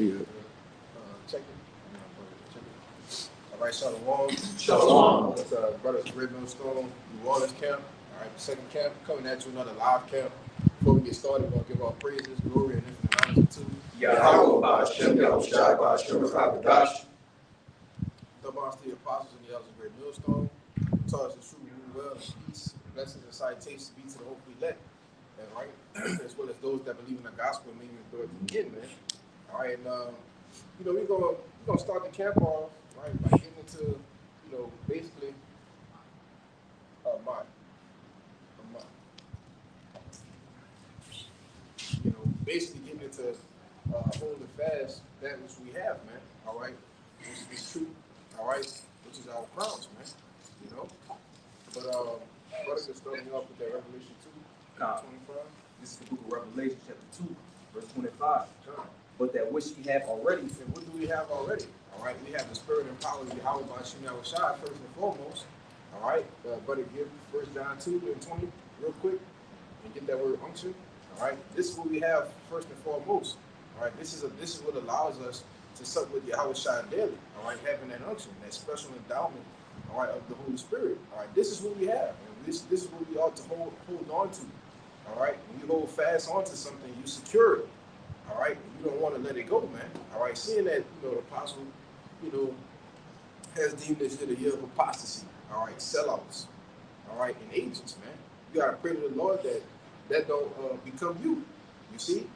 Yeah. Check it. Check it. All right, Shalom. Shalom. That's Brothers of Red Millstone, New Orleans camp. All right, second camp, coming at you another live camp. Before we get started, we're going to give our praises, glory, and infinite honors to Yahweh Ba'ashem, Yahushai Ba'ashem, Rakadash. the the apostles and the elders of Great Millstone. Taught us the truth, rule well, and peace, blessings and salutations be to the hopefully elect. And right, as well as those that believe in the gospel and meaning the door to get, man. All right, and we're gonna start the camp off right by getting into, basically, basically getting into holding fast that which we have, man. All right, which is true. All right, which is our crowns, man. But brother, just starting off with that Revelation 2:25. This is the book of Revelation, chapter 2, verse 25. But that which ye have already. And what do we have already? All right, we have the spirit and power of Yahweh Ba'ashem Yahushai first and foremost. All right, brother, give 1 John 2:20 real quick and get that word unction. All right, this is what we have first and foremost. All right, this is what allows us to sup with Yahushai daily. All right, having that unction, that special endowment. All right, of the Holy Spirit. All right, this is what we have, and this is what we ought to hold on to. All right, when you hold fast onto something, you secure it. All right, you don't want to let it go, man. All right, seeing that the apostle, has deemed this year the year of apostasy. All right, sellouts. All right, and agents, man. You gotta pray to the Lord that don't become you. You see,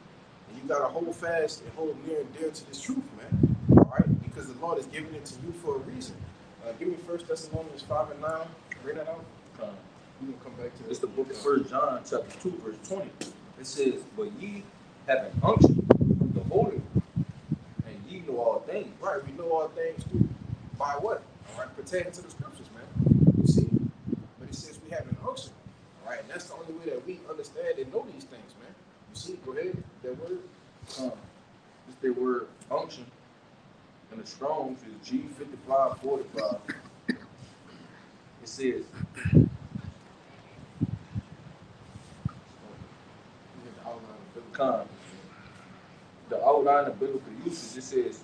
and you gotta hold fast and hold near and dear to this truth, man. All right, because the Lord has given it to you for a reason. Give me 1 Thessalonians 5:9. Bring that out. We can come back to this. It's the book of 1 John, chapter 2, verse 20. It says, but ye have an unction from the Holy One, and ye know all things. Right, we know all things too. By what? All right, pertaining to the scriptures, man. You see? But it says we have an unction. All right, and that's the only way that we understand and know these things, man. You see? Go ahead. That word. It's the word unction. And the Strong's is G5545. It says, the outline of biblical usage, it says,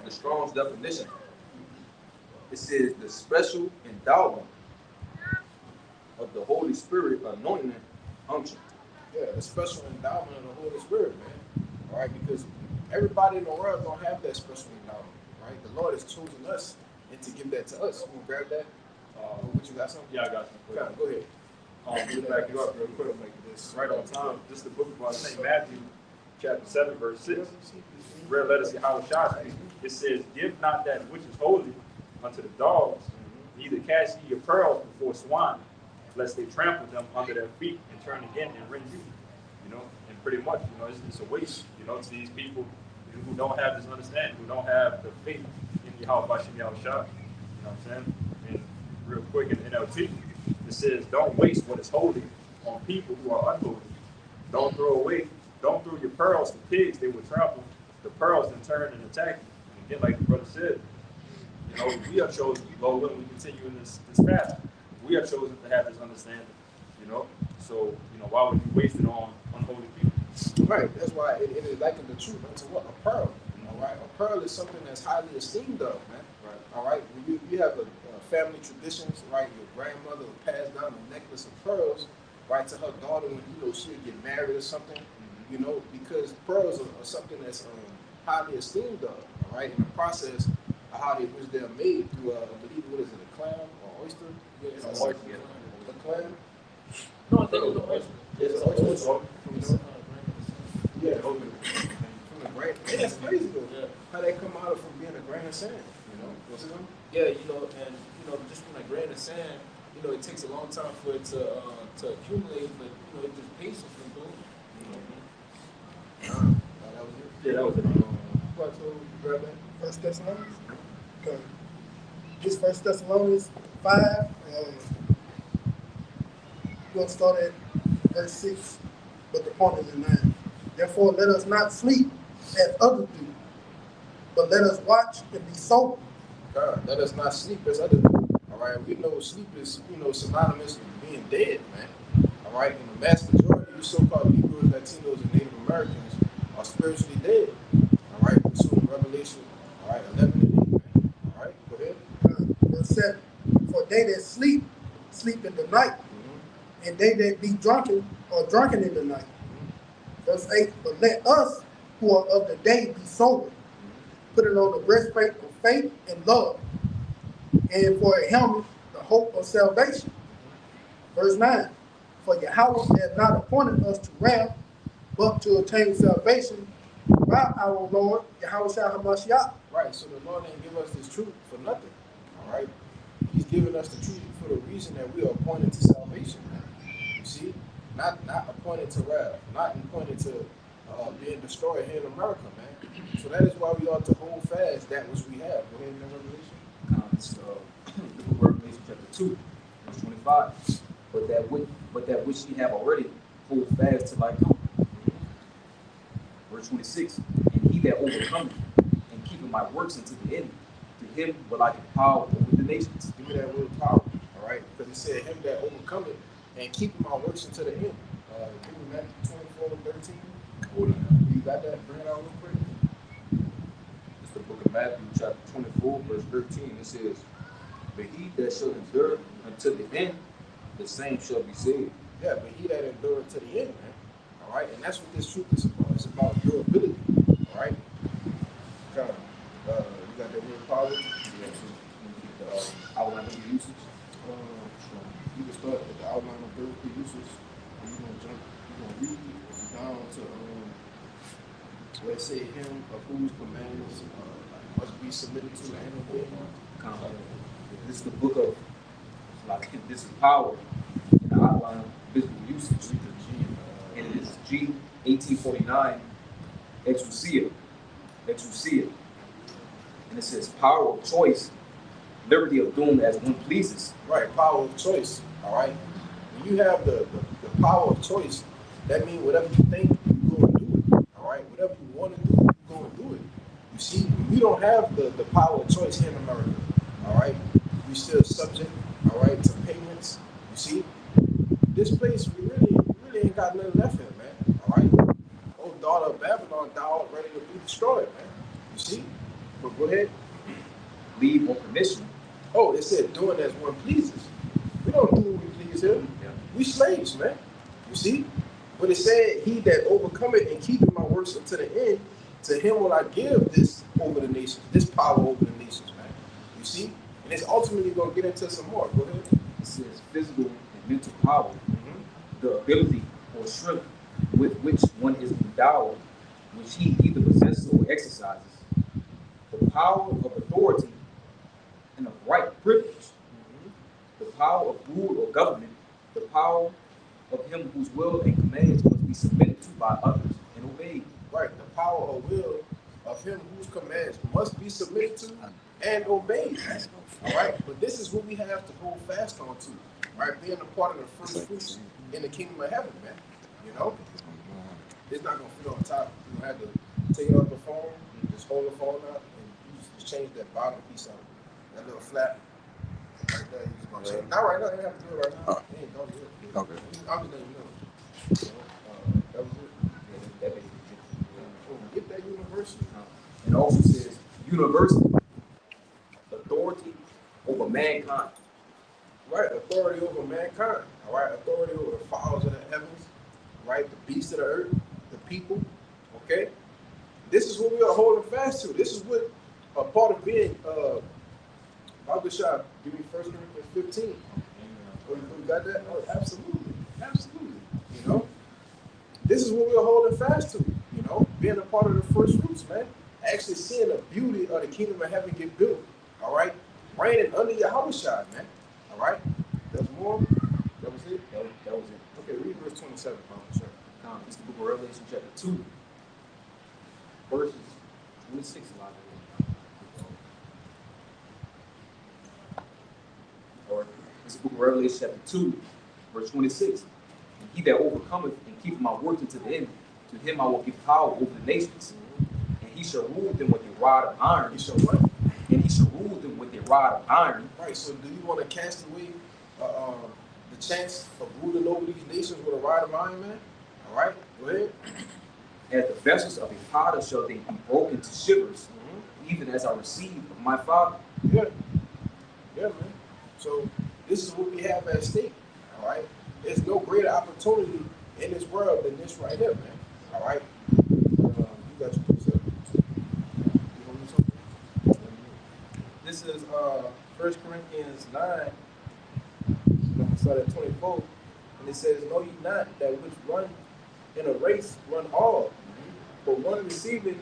the Strong's definition, it says the special endowment of the Holy Spirit anointing unction. Yeah, the special endowment of the Holy Spirit, man. All right, because everybody in the world don't have that special endowment, right? The Lord has chosen us and to give that to us. You want to grab that? What you got something? Yeah, I got some. Go ahead. To back you up real quick. This Right on time. This is the book of St. Matthew, chapter 7, verse 6. Read letter to Yahushua. It says, give not that which is holy unto the dogs, neither cast ye your pearls before swine, lest they trample them under their feet and turn again and rend you. And pretty much, it's a waste, to these people who don't have this understanding, who don't have the faith in Yahweh Ba'ashem Yahushua. You know what I'm saying? And real quick in NLT, it says, don't waste what is holy on people who are unholy. Don't throw your pearls to pigs, they will trample the pearls and turn and attack you. And again, like the brother said, we are chosen, Lord willing, we continue in this path. We are chosen to have this understanding, So, why would you waste it on unholy people? Right, that's why it is likened the truth unto what? A pearl. All right, a pearl is something that's highly esteemed of, man. Right. All right, you have a family traditions, right? Your grandmother would pass down a necklace of pearls, right, to her daughter when she would get married or something, because pearls are something that's highly esteemed of, all right, in the process of how they're made through, I believe, what is it, a clam or oyster? It's an oyster. A clam? No, I think it was an oyster. It's an oyster. Yeah, from the grain. Yeah, that's crazy though. Yeah. How they come out from being a grain of sand, What's it on? Yeah, and just from a grain of sand, it takes a long time for it to accumulate, but it's just patience from doing it. That was it. Yeah, that was it. What to grab that? First Thessalonians? Okay. This First Thessalonians 5, we're going to start at verse 6, but the point is in 9. Therefore, let us not sleep as others do, but let us watch and be sober. God, let us not sleep as others do. All right, we know sleep is, synonymous with being dead, man. All all right, and the vast majority of you so-called Negroes, Latinos, and Native Americans are spiritually dead, all right, pursuing Revelation, all right, 11 and 8, man. All right, go ahead. Verse 7. For they that sleep, sleep in the night, and they that be drunken are drunken in the night. Verse 8. But let us who are of the day be sober, putting on the breastplate of faith and love, and for a helmet, the hope of salvation. Verse 9. For Yahweh has not appointed us to wrath, but to attain salvation by our Lord Yahweh Shah HaMashiach. Right, so the Lord didn't give us this truth for nothing, all right? He's given us the truth for the reason that we are appointed to salvation, man. You see? Not appointed to wrath, not appointed to being destroyed here in America, man. So that is why we ought to hold fast that which we have. Go ahead in the Revelation. It's the book of Revelation chapter 2, verse 25. But that which ye have already, hold fast till I come. Verse 26. And he that overcometh and keepeth my works unto the end, to him will I give power over the nations. Give me that word power, all right? Because it said him that overcometh and keeping my works unto the end. Give me Matthew 24 and 13. Hold on. You got that? Bring it out real quick. It's the book of Matthew chapter 24, verse 13. It says, but he that shall endure until the end, the same shall be saved. Yeah, but he that endured to the end, man. All right, and that's what this truth is about. It's about durability. All right. Kind of, you got that word power? Yeah, so the outline of the usage. You can start at the outline of biblical usage. And you're gonna read down to let's say him of whose commands must be submitted to and obeyed. This is the book of, like, this is power in the outline of biblical usage. And it is G 1849, exousia. And it says power of choice, liberty of doing as one pleases. Right, power of choice. All right. When you have the power of choice, that means whatever you think, you go and do it. All right. Whatever you want to do, you go and do it. You see, we don't have the power of choice here in America. All right. We still subject, all right, to payments. You see, this place we really ain't got nothing left in, man. All right. Oh, daughter of Babylon, thou ready to be destroyed, man. You see. But go ahead. Leave on permission. Oh, it said doing as one pleases. We don't do what we please here. Yeah. We slaves, man. You see? But it said, he that overcometh and keepeth my works unto the end, to him will I give this over the nations, this power over the nations, man. You see? And it's ultimately going to get into some more. Go ahead. It says physical and mental power, the ability or strength with which one is endowed, which he either possesses or exercises, the power of authority and of right privilege, the power of rule or government, the power of him whose will and commands must be submitted to by others and obeyed. Right. The power or will of him whose commands must be submitted to and obeyed. All right. But this is what we have to hold fast on to. Right. Being a part of the first fruits in the kingdom of heaven, man. You know? It's not going to fit on top. You're going to have to take it off the phone, just hold the phone out, and you just change that bottom piece out. That little flap. Right there, you just going to change. Not right now. You don't have to do it right now. You ain't gonna do it. Okay. I'm just letting you know. So, that was it. That basically is- Get that university. And also says universal authority over mankind. Right, authority over mankind. All right, authority over the fowls of the heavens. Right, the beasts of the earth, the people. Okay, this is what we are holding fast to. This is what a part of being Bible shop. Give me 1 Corinthians 15. Oh, you got that? Oh, absolutely, absolutely. You know, this is what we are holding fast to. You know, being a part of the first fruits, man. Actually seeing the beauty of the kingdom of heaven get built. All right, reigning under Yahweh Shai, man. All right, there's more. That was it. That was it. Okay, read verse 27, sir. It's the book of Revelation chapter 2, verses 26. Or it's the book of Revelation chapter 2, verse 26. And he that overcometh and keepeth my works unto the end, to him I will give power over the nations. And he shall rule them with a rod of iron. You shall what? And he shall rule them with a rod of iron. Right. So, do you want to cast away the chance of ruling over these nations with a rod of iron, man. All right, go ahead. As the vessels of a potter shall they be broken to shivers, even as I received of my Father. Yeah, yeah, man. So this is what we have at stake. All right, there's no greater opportunity in this world than this right here, man. All right, you got your piece up. You want me to talk? This is 1 Corinthians 9, I'm gonna start at 24, and it says, "Know ye not that which run in a race run all, but one receiving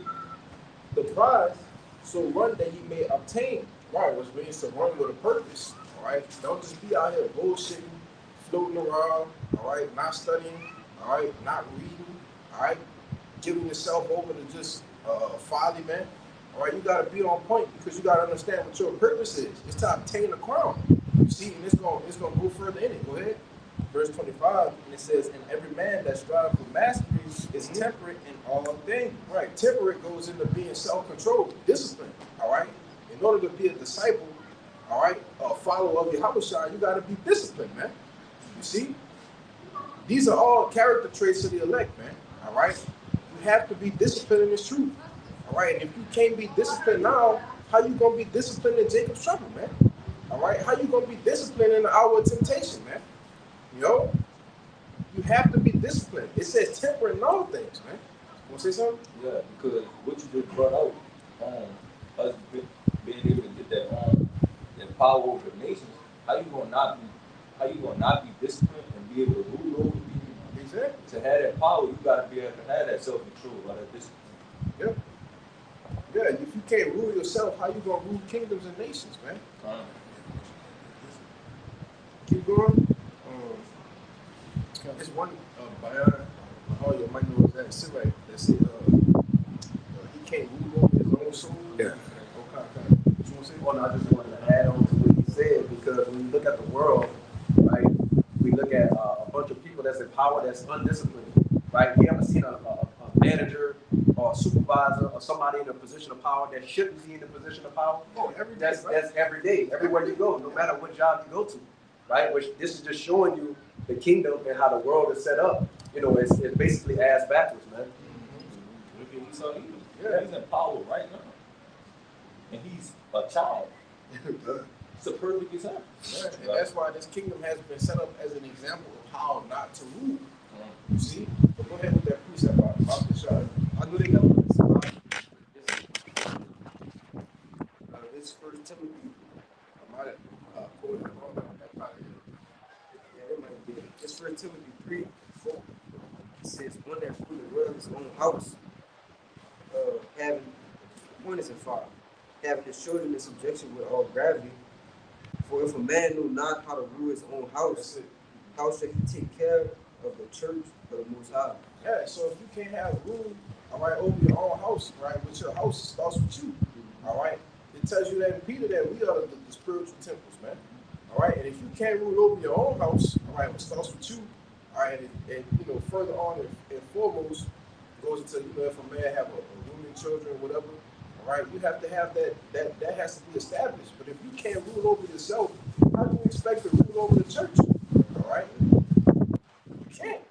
the prize, so run that he may obtain." Right, which means to run with a purpose. All right, don't just be out here bullshitting, floating around. All right, not studying. All right, not reading. All right, giving yourself over to just folly, man. All right, you gotta be on point because you gotta understand what your purpose is. It's to obtain the crown. You see, and it's gonna go further in it. Go ahead. Verse 25, and it says, "And every man that strives for mastery is temperate in all things." Right, temperate goes into being self-controlled, discipline. All right, in order to be a disciple, all right, a follower of Yahushua, you gotta be disciplined, man. You see, these are all character traits of the elect, man. All right, you have to be disciplined in this truth. All right, and if you can't be disciplined now, how you gonna be disciplined in Jacob's trouble, man? All right, how you gonna be disciplined in the hour of temptation, man? You know, you have to be disciplined. It says temperate in all things, man. You wanna say something? Yeah, because what you just brought out, us being able to get that power over the nations, how you gonna not be disciplined and be able to rule over people? Exactly. To have that power, you gotta be able to have that self-control, or that discipline. Yep. Yeah, if you can't rule yourself, how you gonna rule kingdoms and nations, man? Keep going. There's one Bayan, oh, you might know that Sirach that said he can't rule over his own soul. Yeah. Okay. What you want to say? Well, I just wanted to add on to what he said, because when you look at the world, right, we look at a bunch of people that's in power that's undisciplined, right? We haven't seen a manager or a supervisor or somebody in a position of power that shouldn't be in a position of power. Oh, every day, That's right? every day, everywhere you go, no matter what job you go to, right? Which this is just showing you the kingdom and how the world is set up. You know, it's basically ass backwards, man. Look at Esau, Yeah. he's in power right now. And he's a child. It's a perfect example. Right. And that's why this kingdom has been set up as an example of how not to rule. You see? But go ahead with that precept about the shot. I know they got one that's about it's 1 Timothy. I might have quoted it wrong. That probably is. Yeah, it might be. It's 1 Timothy 3:4. It says, "One that fully dwells his own house, having one is in fire, having his children in subjection with all gravity. For if a man know not how to rule his own That's house, it. how shall he take care of the church of the Most High?" Yeah, so if you can't have rule, all right, over your own house, right, with your house starts with you, all right? It tells you that in Peter that we are the spiritual temples, man, all right? And if you can't rule over your own house, all right, it starts with you, all right? And you know, further on and foremost, goes into, you know, if a man have a woman, children, whatever, all right, you have to have that has to be established. But if you can't rule over yourself, how do you expect to rule over the church, all right? You can't.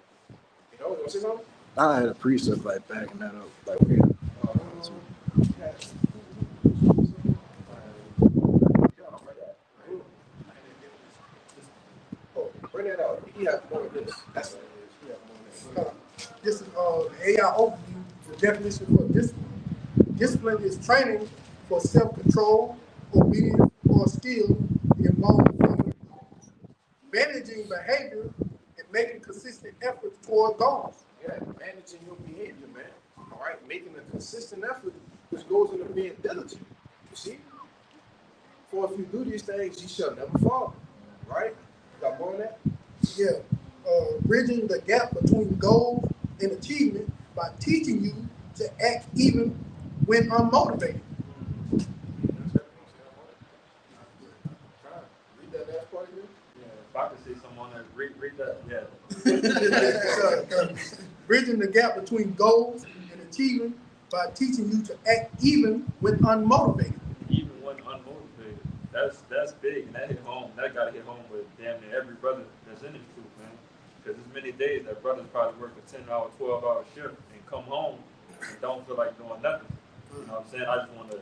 You know, you want to say something? I had a precept like backing that up, like we. Oh, bring that out. He has more of this. That's what it is. He has more of this. This is the AI overview, the definition for discipline. Discipline is training for self-control, obedience, or skill involving managing behavior and making consistent efforts toward goals. Yeah, managing your behavior, man. All right, making a consistent effort, which goes into being diligent. You see? For if you do these things, you shall never fall. Right? You got more on that? Yeah, bridging the gap between goals and achievement by teaching you to act even when unmotivated. Read that last part again. Yeah, if I could say something on that, read that. Yeah. Bridging the gap between goals and achievement by teaching you to act even when unmotivated. Even when unmotivated. That's big, and that hit home. That got to hit home with damn near every brother that's in this truth, man. Because there's many days that brothers probably work a 10-hour, 12-hour shift and come home and don't feel like doing nothing. You know what I'm saying? I want to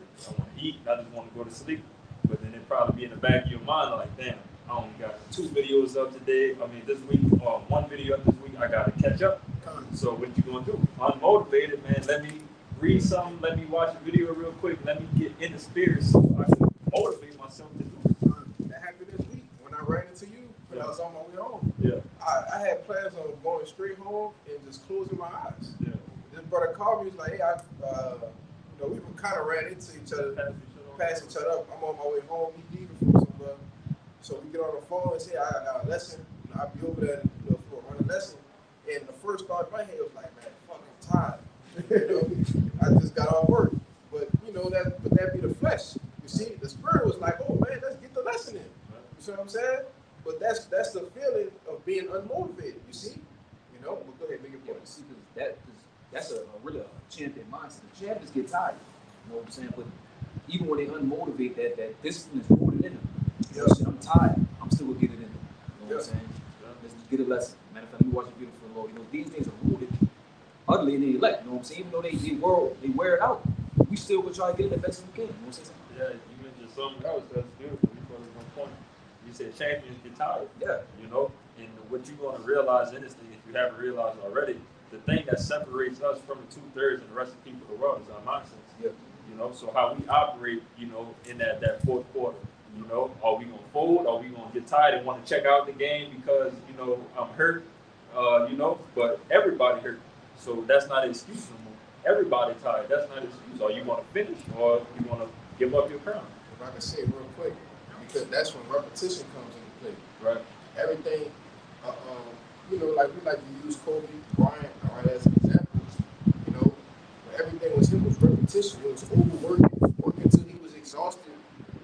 eat. I just want to go to sleep. But then it probably be in the back of your mind like, damn, I only got 2 videos up today. I mean, this week, 1 video up this week. I got to catch up. So what you gonna do? Unmotivated, man. Let me read something. Let me watch a video real quick. Let me get in the spirit so I can motivate myself to do it. That happened this week when I ran into you when I was on my way home. Yeah. I had plans on going straight home and just closing my eyes. Yeah. This brother called me. He's like, hey, we kind of ran into each other, passed each other up. I'm on my way home. He leaving from somewhere. So we get on the phone and say, I got a lesson. I'll be over there for a lesson. And the first thought in my head was like, man, fucking tired. I just got off work. But that be the flesh. You see, the spirit was like, oh man, let's get the lesson in. You see what I'm saying? But that's the feeling of being unmotivated. You see, but go ahead, make your point. See, because that's a really champion mindset. The champions get tired. You know what I'm saying? But even when they unmotivate, that discipline is rooted in them. You know, shit, I'm tired. I'm still gonna get it in them. You know what I'm saying? Let's just get a lesson. Matter of fact, let me watch a video for the Lord. These things are rooted utterly in the elect. You know what I'm saying? Even though they wear it out, we still will try to get it the best we can. You know what I'm saying? Yeah, you mentioned something else that's beautiful. You put it on point. You said champions get tired. Yeah. And what you're going to realize in this thing, if you haven't realized already, the thing that separates us from the 2/3 and the rest of the people of the world is our nonsense. Yeah. So how we operate, in that fourth quarter. Are we gonna fold? Are we gonna get tired and want to check out the game because I'm hurt? But everybody hurt, so that's not an excuse no more. Everybody tired. That's not an excuse. Or you want to finish, or you want to give up your crown. If I can say it real quick, because that's when repetition comes into play. Right. Everything, like we like to use Kobe Bryant, all right, as an example. When everything was him was repetition. It was overworking, working until he was exhausted.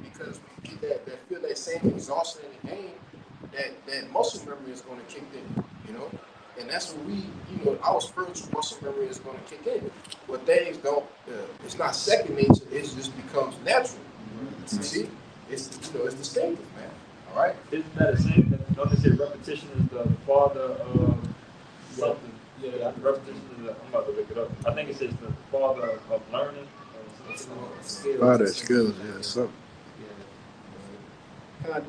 Because we get that same exhaustion in the game, that muscle memory is going to kick in, and that's when our spiritual muscle memory is going to kick in. But things don't, it's not second nature, it just becomes natural. Mm-hmm. You see, it's distinctive, man. All right. Isn't that the same? Don't they say repetition is the father of something? Yeah. Repetition is I'm about to look it up. I think it says the father of learning. Father skills, yeah, something.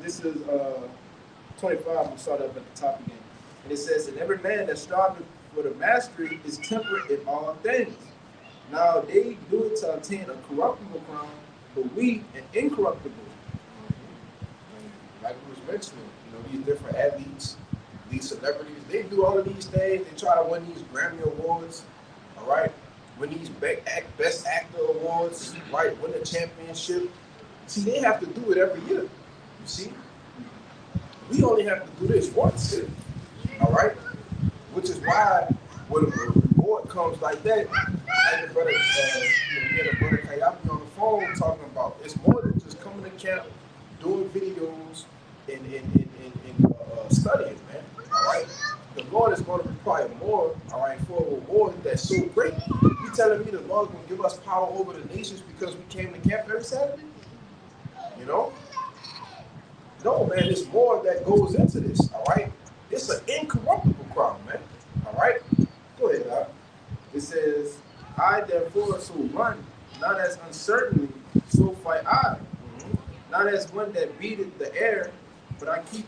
This is 25. We start up at the top again. And it says, and every man that striveth for the mastery is temperate in all things. Now they do it to obtain a corruptible crown, but we an incorruptible. Like we was mentioning, these different athletes, these celebrities, they do all of these things. They try to win these Grammy Awards, all right? Win these Best Actor Awards, right? Win the championship. See, they have to do it every year. You see? We only have to do this once, all right? Which is why when a reward comes like that, like the brother, the brother Kayapi on the phone talking about, it's more than just coming to camp, doing videos, and studying, man, all right? The Lord is going to require more, all right, for a reward that's so great. You telling me the Lord is going to give us power over the nations because we came to camp every Saturday? No, man, there's more that goes into this, all right? It's an incorruptible crown, man, all right? Go ahead, Doc. It says, I therefore so run, not as uncertainly, so fight I. Mm-hmm. Not as one that beateth the air, but I keep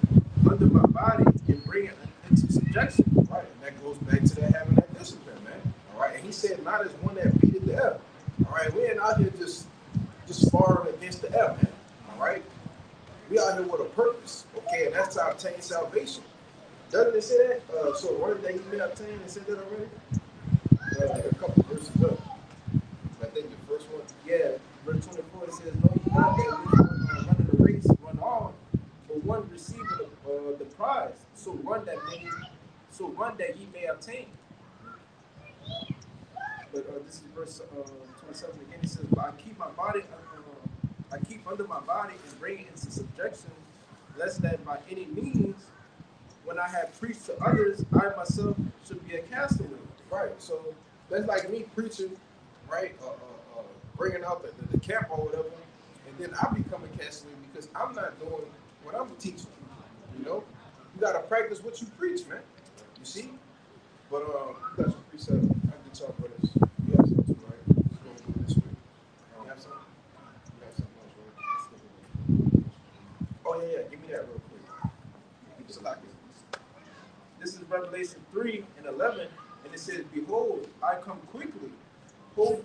under my body and bring it into subjection. Right, and that goes back to that having that discipline, man. All right, and he said, not as one that beateth the air. All right, we ain't out here just sparring against the air, man. All right, we out here with a purpose, okay, and that's to obtain salvation. Doesn't it say that? So one that he may obtain, it said that already? Like a couple verses up. I think the first one. Yeah, verse 24, it says, no, you not that which running the race, run on, but one receiving the prize. So run that ye may obtain. But this is verse 27 again. It says, but I keep my body, I keep under my body and bring it into subjection, lest that by any means, when I have preached to others, I myself should be a castaway. Right. So that's like me preaching, right? Bringing out the camp or whatever, and then I become a castaway because I'm not doing what I'm teaching. You know, you gotta practice what you preach, man. You see? But you got some precept. I can talk about this. You have some too, right? Just gonna go this way. You have some? You have something else, right? Oh yeah, yeah. Give me that real quick. It's a lot. This is Revelation 3:11, and it says, "Behold, I come quickly. Hold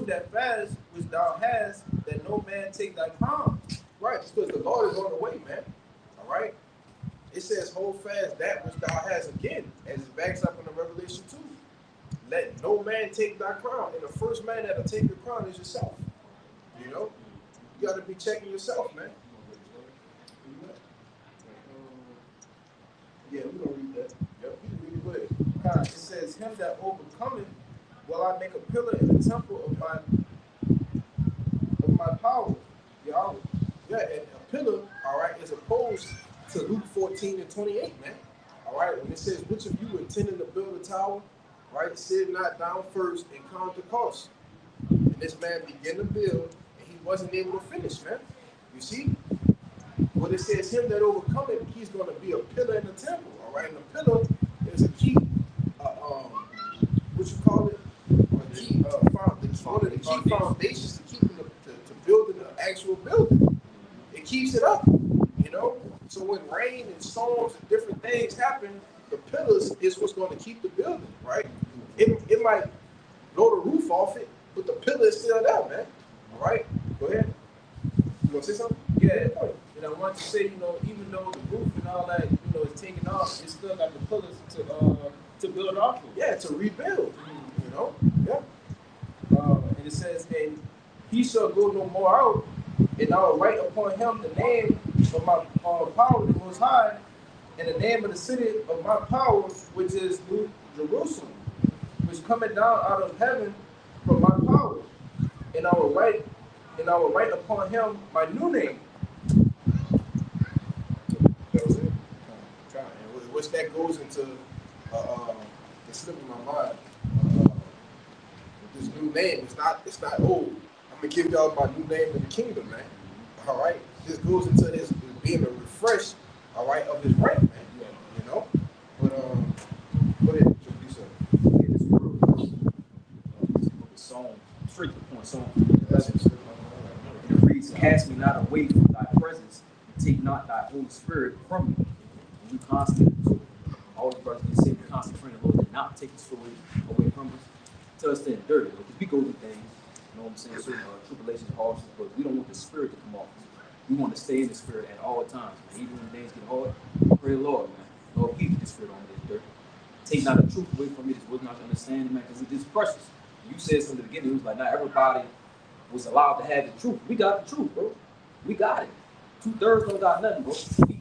that fast which thou hast, that no man take thy crown." Right, because the Lord is on the way, man. All right. It says, "Hold fast that which thou hast," again, as it backs up in the Revelation 2. Let no man take thy crown. And the first man that'll take your crown is yourself. You know, you got to be checking yourself, man. Yeah, we're gonna read that. Yep, you can read it. It says, "Him that overcometh will I make a pillar in the temple of my power." Yahweh. Yeah, and a pillar, all right, is opposed to Luke 14:28, man. All right, when it says, "Which of you intending to build a tower, right, sit not down first and count the cost." And this man began to build, and he wasn't able to finish, man. You see? When it says, "Him that overcometh," he's going to be a pillar in the temple, all right? And the pillar is a key, what you call it? A key, one of the key foundations to keeping to building the actual building. It keeps it up, you know? So when rain and storms and different things happen, the pillars is what's going to keep the building, right? It might blow the roof off it, but the pillar is still there, man. All right? Go ahead. You want to say something? Yeah. And I want to say, even though the roof and all that, is taken off, it's still got the pillars to build off of. Yeah, to rebuild, you know? Yeah. And it says, "And he shall go no more out, and I will write upon him the name of my power, the Most High, and the name of the city of my power, which is New Jerusalem, which cometh down out of heaven from my power. And I will write upon him my new name." That was it. And which that goes into the slip of my mind. This new name, it's not old. I'm gonna give y'all my new name in the kingdom, man. All right. This goes into his being a refresh, all right, of his rank, man. You know. But go ahead, Yeah, this real quick. This book is Psalm, straight to the point, Psalm 11. And it reads, "Cast me not away from thy presence, and take not thy Holy Spirit from me." And we constantly, all the brothers can say, we constantly praying the Lord to not take his Spirit away from us, to us to endure it. Because we go through things, you know what I'm saying, certain tribulations, hardships, but we don't want the Spirit to come off us. We want to stay in the Spirit at all times. And even when things get hard, pray the Lord, man. Lord, keep the Spirit on me this dirt. Take not the truth away from me. This was not understanding, man, because it is precious. You said from the beginning, it was like not everybody was allowed to have the truth. We got the truth, bro. We got it. 2/3 don't got nothing, bro.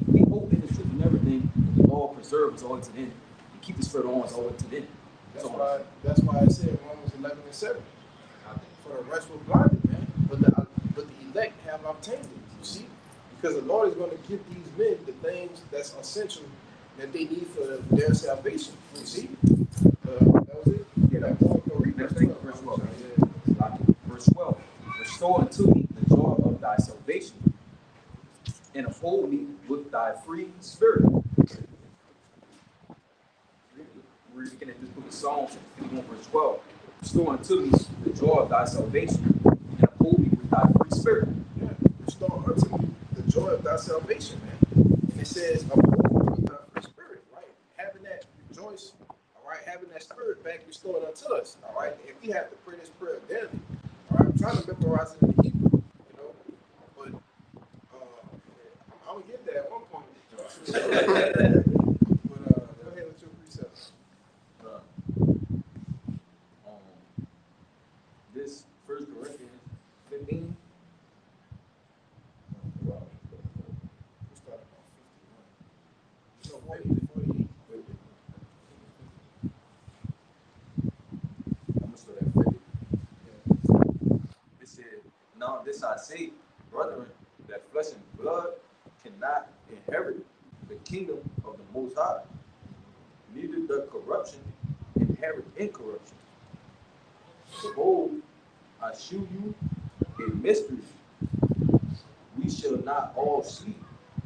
We hope in the truth and everything. And the Lord preserve us all to the end. And keep the Spirit on us all the way to the end. that's why I said Romans 11:7. For the rest were blinded, man. But the elect have obtained it. You see, because the Lord is going to give these men the things that's essential that they need for their salvation. You see, that was it. Yeah, that was verse 12. Verse 12. "Restore unto me the joy of thy salvation, and uphold me with thy free spirit." We're looking at this book of Psalms 51, verse 12. "Restore unto me the joy of thy salvation, and uphold me with thy free spirit." Yeah, restore unto me the joy of thy salvation, man. And it says, uphold me with thy free spirit, right? Having that rejoice, all right, having that spirit back restored unto us, all right? And we have to pray this prayer daily, all right? I'm trying to memorize it in the Hebrew, you know, but I'm gonna get there at one point. But go ahead with your precepts. This 1 Corinthians 15. We'll start at 51. So 48. I'm gonna start at 50. It said, "Now this I say, brethren, that flesh and blood cannot inherit the kingdom of the Most High, neither does corruption inherit incorruption. Behold, I shew you a mystery. we shall not all sleep,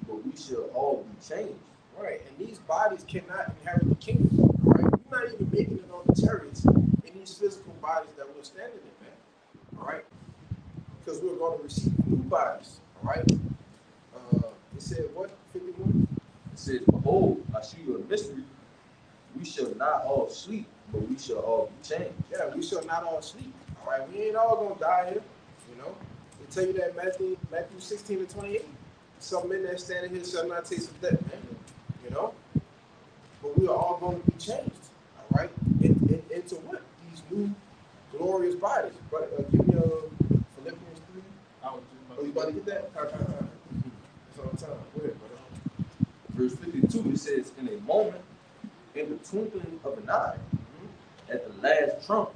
but we shall all be changed. Right, and these bodies cannot inherit the kingdom. Right, we're not even making it on the chariots in these physical bodies that we're standing in, man. All right, because we're going to receive new bodies. All right. It said what? 51. It says, behold, I show you a mystery. We shall not all sleep, but we shall all be changed. Yeah, we shall not all sleep. All right, we ain't all gonna die here. You know, they tell you that Matthew 16:28. Some men that stand in here shall not taste of death, man. You know, but we are all going to be changed. All right, into what? These new glorious bodies. But give me Philippians 3. Oh, you about to get that? That's all the time. Go ahead, brother. Verse 52, it says, in a moment, in the twinkling of an eye, at the last trump,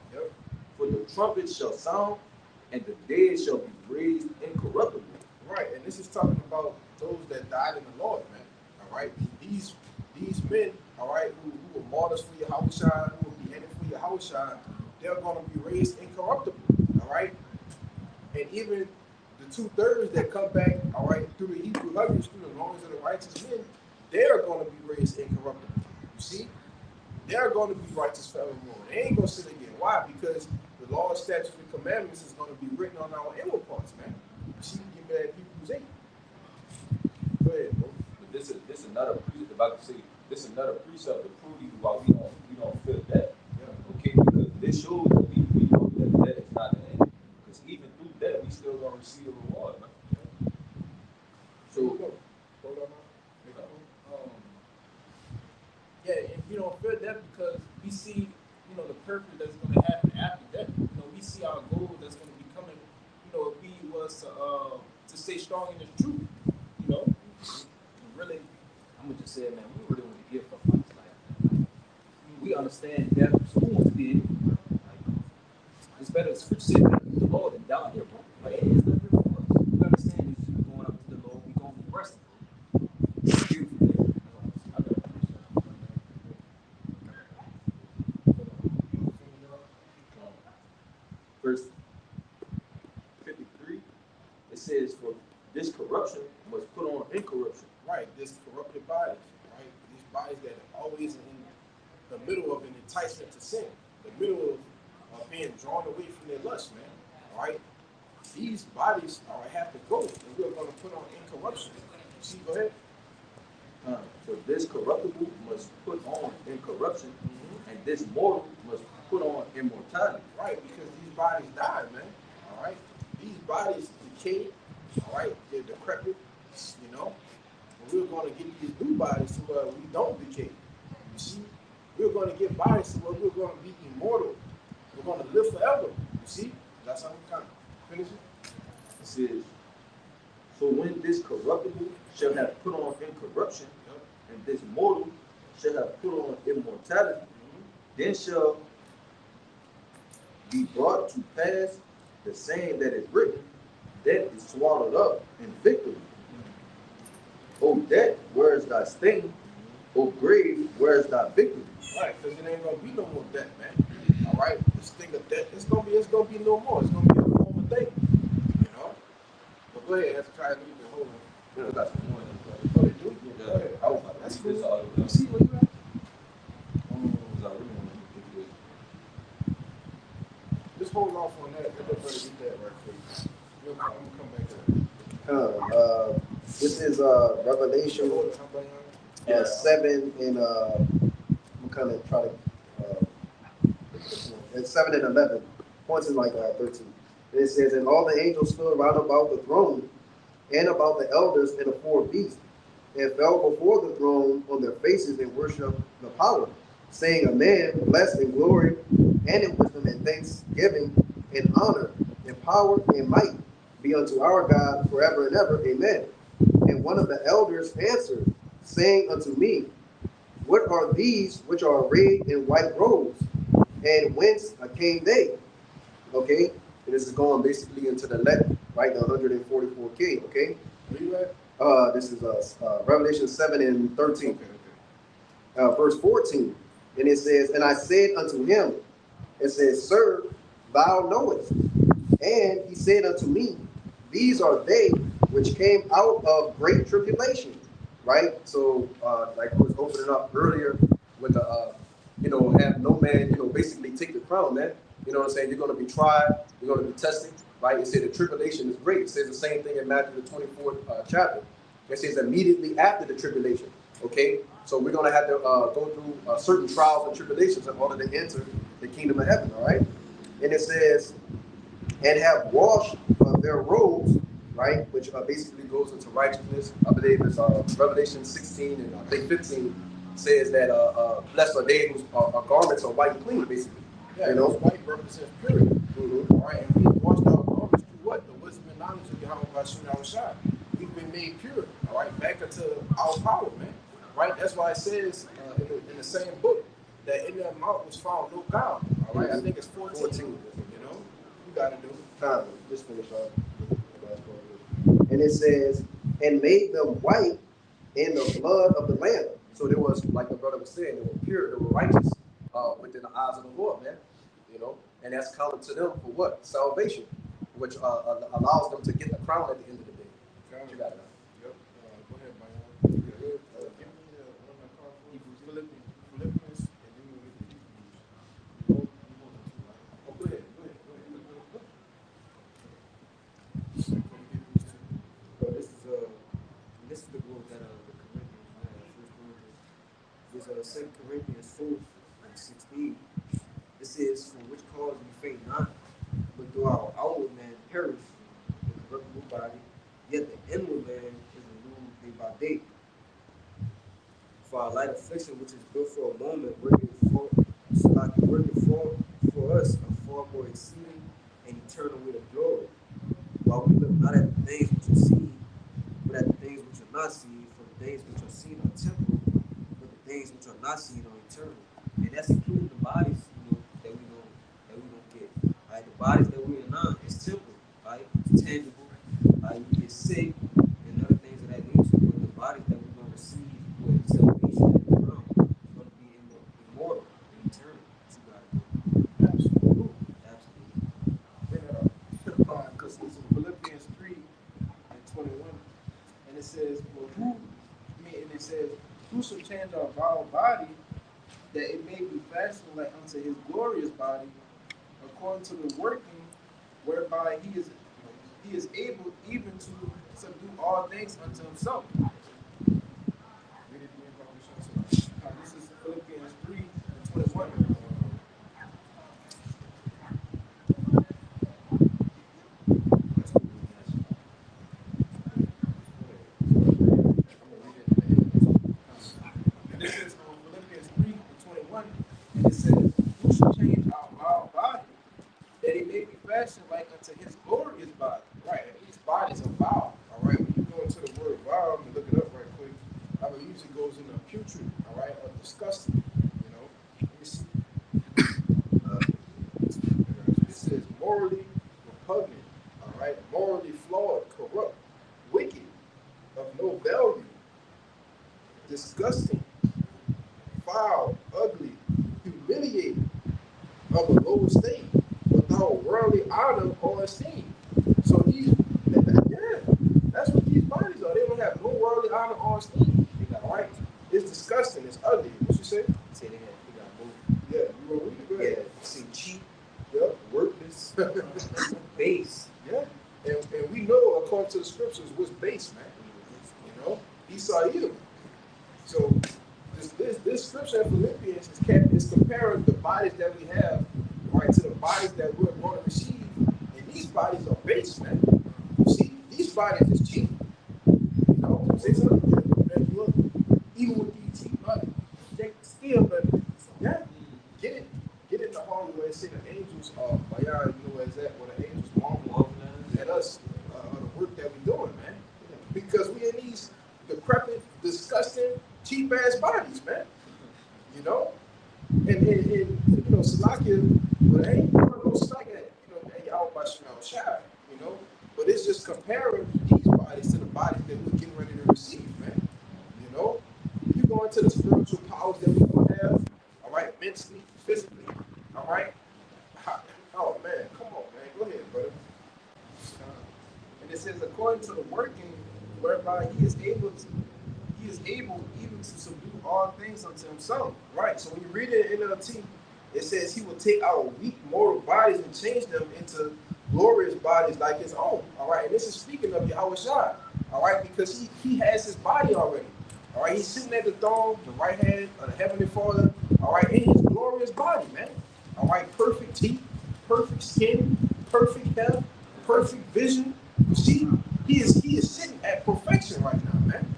for the trumpet shall sound, and the dead shall be raised incorruptible. Right, and this is talking about those that died in the Lord, man. All right, these men, all right, who were martyrs for Yahushua, who were beheaded for Yahushua, they're going to be raised incorruptible. All right, and even the 2/3 that come back, all right, through the Hebrew language, through the loins of the righteous men, they're going to be raised incorruptible. You see, they're going to be righteous forevermore. They ain't going to sin again. Why? Because the law, statutes, and commandments is going to be written on our inward parts, man. You see, give me that Hebrews 8. Go ahead, bro. But this is another precept. About to say this is another precept to prove you why we don't feel that. Yeah. Okay, because this shows that we know that that is not the end. Because even through that, we still gonna receive a reward, man. So, hold on, Yeah, and we don't feel that because we see, the purpose that's going to happen after that. We see our goal that's going to be coming. If we was to stay strong in the truth, really. I'm gonna just say, man, we really want to give for fights. Like, we understand that who wants to be in it. Like, it's better. Scripture says, the Lord and down here, bro. Like, it is not good for us. We understand this. We're going up to the Lord. We're going to be resting. It's beautiful. Verse 53, it says, for this corruption must put on incorruption. right, this corrupted bodies, right? These bodies that are always in the middle of an enticement to sin, the middle of being drawn away from their lust, man. All right, these bodies have to go, and we're going to put on incorruption. See, go ahead. For this corruptible must put on incorruption, and this mortal must put on immortality. Right, because these bodies die, man. All right, these bodies decay. All right, they're decrepit. And we're going to get these new bodies to where we don't decay. You see, we're going to get bodies to where we're going to be immortal. We're going to live forever. You see, that's how we kind of finish it. It says, so when this corruptible shall have put on incorruption, and this mortal shall have put on immortality, then shall be brought to pass the saying that is written, death is swallowed up in victory. O death, where is thy sting? O grave, where is thy victory? Right, because it ain't gonna be no more death, man. All right, this thing of death, it's gonna be no more. It's gonna be a former thing, But go ahead, Hezekiah, you can hold on. Yeah, that's the one. Oh, they do? Yeah, Go ahead. I was about to That's read this cool. all the You see where you at? because I really want to get this. Just hold off on that. Let the brother get that right quick. I'm gonna come back to that. This is Revelation Hold it, how about 7 and I'm kind of try to it's 7 and 11 points in like 13. And it says, and all the angels stood round about the throne and about the elders and the four beasts, and fell before the throne on their faces and worshiped the power, saying, Amen, blessed in glory and in wisdom and thanksgiving and honor and power and might be unto our God forever and ever. Amen. And one of the elders answered, saying unto me, what are these which are arrayed in white robes, and whence came they? Okay, and this is going basically into the elect, right? The 144K. Okay, where you at? this is Revelation 7 and 13. Okay. Verse 14, and it says, and I said unto him, it says, Sir, thou knowest. And he said unto me, these are they which came out of great tribulation, right? So, like I was opening up earlier with the, have no man, basically take the crown, man. You know what I'm saying? You're going to be tried, you're going to be tested, right? It says the tribulation is great. It says the same thing in Matthew the 24th chapter. It says immediately after the tribulation, okay? So we're going to have to go through certain trials and tribulations in order to enter the kingdom of heaven, all right? And it says, and have washed their robes, right? Which basically goes into righteousness. I believe it's Revelation 16 and I think 15 says that blessed are they whose garments are white and clean, basically. Yeah, You know? white represents purity. Mm-hmm. All right, and we washed our garments through what? The wisdom and knowledge of Yahweh Bashim Yahushua. We've been made pure, all right, back into our power, man. Right? That's why it says in the same book that in their mouth was found no God. All right, I think it's 14. You know, you got to do it. Just finish off. And it says, and made them white in the blood of the Lamb. So there was, like the brother was saying, they were pure, they were righteous within the eyes of the Lord, man. You know, and that's counted to them for what? Salvation, which allows them to get the crown at the end of the day. What you got now? Yep. Go ahead, Brian. Give me one of my cards. Philippians, and then we'll get the Hebrews. Oh, go ahead. So this is the book that the Corinthians, First Corinthians. This 2 Corinthians 4:16. It says, "For which cause we faint not, but though our outward man perish, the corruptible body, yet the inward man is renewed day by day. For our light affliction, which is built for a moment, worketh for us a far more exceeding and eternal weight of glory. While we look not at the things which are seen, but at the things which are not seen. For the things which are seen are temporal, but the things which are not seen are eternal." And that's including the bodies, that we don't get. Right? The bodies that we are not is temporal, right? It's tangible. You get sick and other things of that nature. But the bodies that we're gonna receive with salvation and the crown is gonna be immortal and eternal. What you gotta do. Absolutely. Bring it up. Because it's in Philippians 3:21, and it says, "Well, who shall change our vile body, that it may be fashioned like unto his glorious body, according to the working whereby he is able even to subdue all things unto himself." Read it again, Brother. This is Philippians 3:21. And this is Philippians 3:21, and it says, "Who shall change our vile body, that it may be fashioned like unto his glorious body." Right, and these bodies are vile. All right, when you go into the word vile, let me look it up right quick. It usually goes into putrid, all right, or disgusting. Let me see. It says morally repugnant, all right, morally flawed, corrupt, wicked, of no value, disgusting, foul, ugly, humiliating, of a low estate, without worldly honor or esteem. So that's what these bodies are. They don't have no worldly honor or esteem. All right, it's disgusting. It's ugly. What you say? Say they got moved. Yeah, you want to read it? Go ahead. See, cheap, Yep, worthless. base. Yeah, and we know according to the scriptures what's base, man. Esau Edom. So this scripture in Philippians is comparing the bodies that we have, right, to the bodies that we're going to receive, and these bodies are base, man. See, these bodies is cheap. Say something. Man, look, even with these cheap bodies, they still better. Yeah, get it in the hallway where it say the angels are. You know where it's at, where the angels marvel at us, the work that we're doing, man. Because we in these decrepit, disgusting, cheap ass bodies, man. And Salakia, but ain't no Salakia, ain't out by shy, but it's just comparing these bodies to the bodies that we're getting ready to receive, man. You go into the spiritual powers that we're gonna have, all right, mentally, physically, all right. Oh man, come on, man, go ahead, brother. And it says, according to the working whereby he is able even to subdue all things unto himself. Right. So when you read it in NLT, it says he will take our weak mortal bodies and change them into glorious bodies like his own. All right. And this is speaking of Yahweh Shai. All right, because he has his body already. All right, he's sitting at the throne, the right hand of the Heavenly Father. All right, in his glorious body, man. All right, perfect teeth, perfect skin, perfect health, perfect vision. You see, he is sitting at perfection right now, man.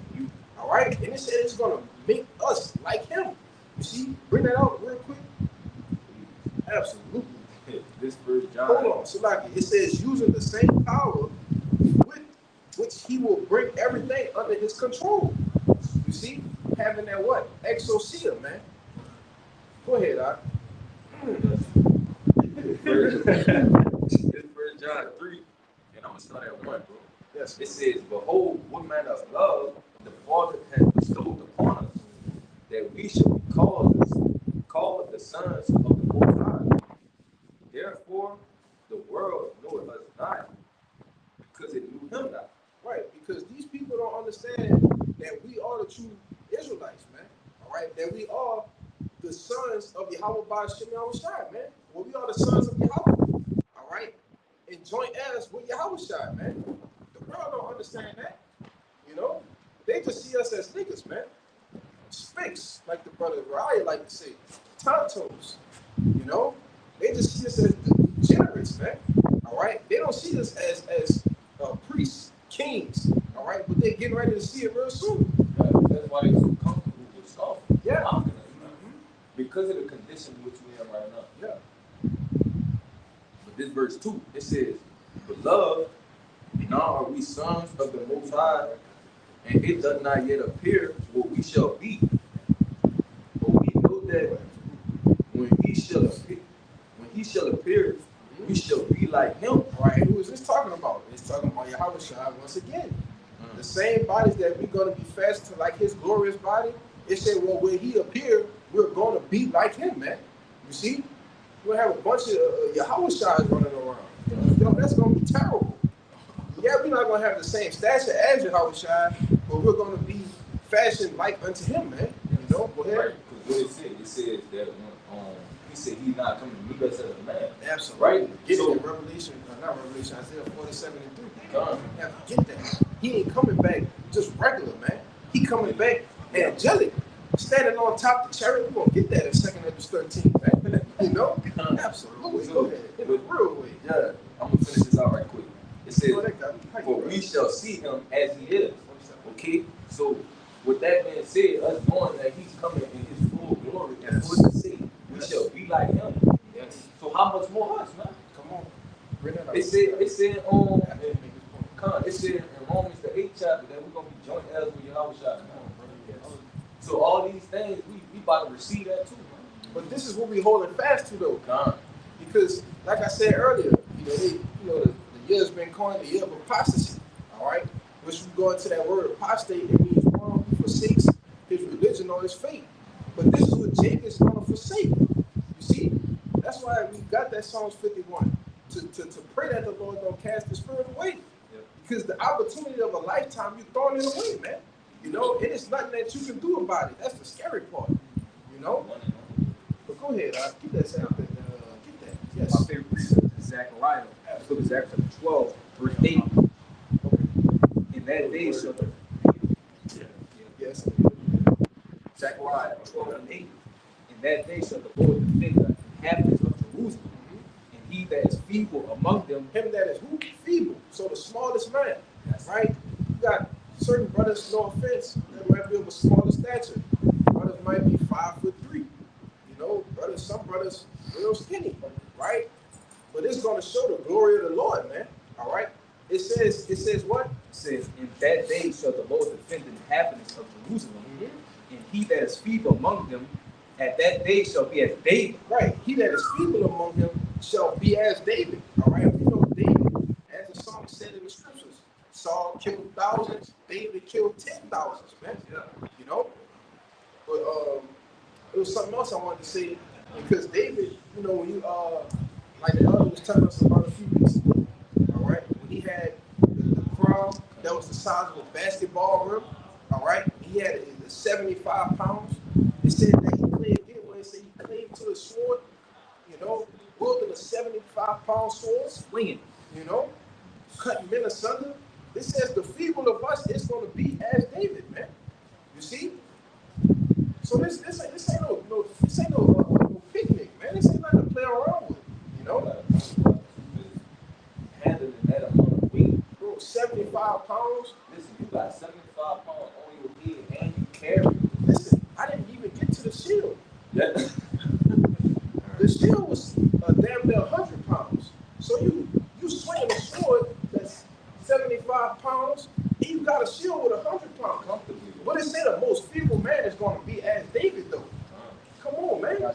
All right, and it said it's gonna make us like him. You see, bring that out real quick. Absolutely. This verse John. Hold on, Salaki. It says using the same power with which he will bring everything under his control. You see, having that what? Exousia, man. Go ahead, Doc. This verse John 3, and I'm gonna start at 1, bro. Yes. It says, "Behold, what manner of love the Father has bestowed upon us, that we should be called the sons of the Most High. Therefore, the world knoweth us not, because it knew him not." Right, because these people don't understand that we are the true Israelites, man. All right, that we are the sons of Yahweh by Shem Yahushai, man. Well, we are the sons of Yahweh, all right, and joint heirs with Yahushai, man. The world don't understand that, you know. They just see us as niggas, man. Spicks, like the brother Raya like to say, tontos, you know. They just see us as degenerates, man. All right, they don't see us as priests. Kings, all right, but they're getting ready to see it real soon. That's why they're so comfortable with scoffing. Yeah. Mocking us, because of the condition in which we are right now. Yeah. But this verse 2, it says, "Beloved, now are we sons of the Most High, and it does not yet appear what we shall be. But we know that when he shall appear, we shall be like him." All right, who is this talking about? It's talking about Yahushua once again. The same bodies that we're going to be fast to like his glorious body. It said, well, when he appeared, we're going to be like him, man. You see? We'll have a bunch of Yahushas running around. Yo, that's going to be terrible. Yeah, we're not going to have the same stature as Yahushua, but we're going to be fashioned like unto him, man. You know? Go ahead. Right, because what it says that when he said he's not coming to meet us as a man. Absolutely. Right? Get So- it in Revelation, not Revelation, Isaiah 47:3. God. You have to get that. He ain't coming back just regular, man. He coming back angelic, standing on top of the chariot. We're going to get that in 2 Esdras 13, man. You know? Absolutely. Go ahead. In a real way. Yeah, I'm going to finish this out right quick. It says, Go ahead, guy. "For we shall see him as he is." Okay? So, with that being said, us knowing that he's coming in his full glory and full see, we shall be like him. Yes. So, how much more us, man? Come on. Bring that out. It said Make his point. it said in Romans the 8th chapter that we're gonna be joint heirs with Yahweh Shai. So all these things we about to receive that too, man. But this is what we holding fast to, though. God. Because, like I said earlier, the year's been coined the year of apostasy. All right, which we go into that word apostate. It means one who forsakes his religion or his faith. But this is what Jacob's going to forsake. You see, that's why we got that Psalms 51 to pray that the Lord don't cast the spirit away. Yeah. Because the opportunity of a lifetime, you're throwing it away, man. You know, it is nothing that you can do about it. That's the scary part. You know. But go ahead, get that sound. Get that. Yes. My favorite precept is Zechariah. Book of Zechariah 12, verse 8. In that day shall the Yes. Zechariah 12 and 8. In that day shall the Lord defend the inhabitants of Jerusalem, and he that is feeble among them. Him that is who? Feeble. So the smallest man, right? You got certain brothers, no offense, that might be of a smaller stature. Brothers might be 5'3". You know, brothers, some brothers real skinny, right? But it's gonna show the glory of the Lord, man. All right. It says what? It says, in that day shall the Lord defend the inhabitants of Jerusalem, and he that is feeble among them, at that day shall be as David. Right. He that is feeble among them shall be as David. All right. We know David, as the song said in the scriptures, Saul killed thousands, David killed 10,000, man. Yeah. You know? But it was something else I wanted to say, because David, you know, when you like the elder was telling us about a few weeks ago, all right, when he had the crown that was the size of a basketball rim. All right, he had 75 pounds. It said that he claimed, get what it said, he claimed to the sword, you know, wielding a 75-pound sword, Swinging. you know, cutting men asunder. This says the feeble of us is going to be as David, man. You see? So this ain't no picnic, man. This ain't nothing to play around with, you know. Handling that amount of weight. Bro, 75 pounds. Listen, you got 75 pounds on your head and you carry it. Listen, I didn't even get to the shield. Yeah. The shield was damn near 100 pounds. So you swinging a sword that's 75 pounds, and you got a shield with 100 pounds. Comfortably. But it said the most feeble man is going to be as David, though. Come on, man.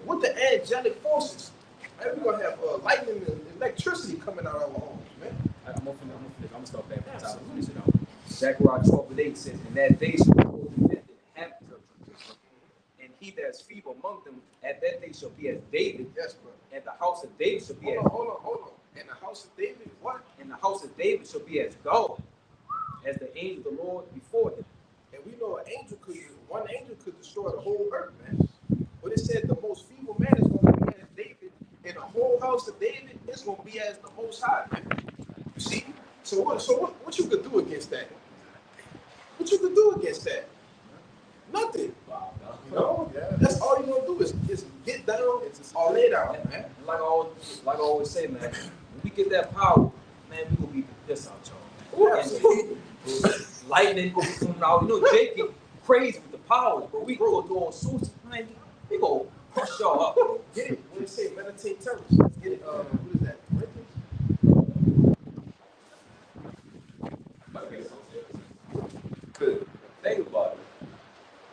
With the angelic forces. Man, we're going to have lightning and electricity coming out of our homes, man. I'm gonna start back from the top and finish it out. Zechariah 12:8 says, "In that day shall the Lord defend the inhabitants of Jerusalem, and he that is feeble among them at that day shall be as David, Yes, bro. and the house of David shall be Hold on. And the house of David, what? and the house of David shall be as God, as the angel of the Lord before him." And we know one angel could destroy the whole earth, man. But it said the most feeble man is going to be as David, and the whole house of David is going to be as the Most High, man. You see? So what you could do against that? What you could do against that? Nothing. You know? That's all you gonna do is get down or lay down, man. Like I always say, man, when we get that power, man, we gonna beat the piss out y'all. Absolutely. Lightning gonna be coming out. You know, Jake get crazy with the powers, but we go do all sorts of, man, we go crush y'all up, bro. Get it. When they say meditate terrorists, let's get it. What is that? Good. Think about it.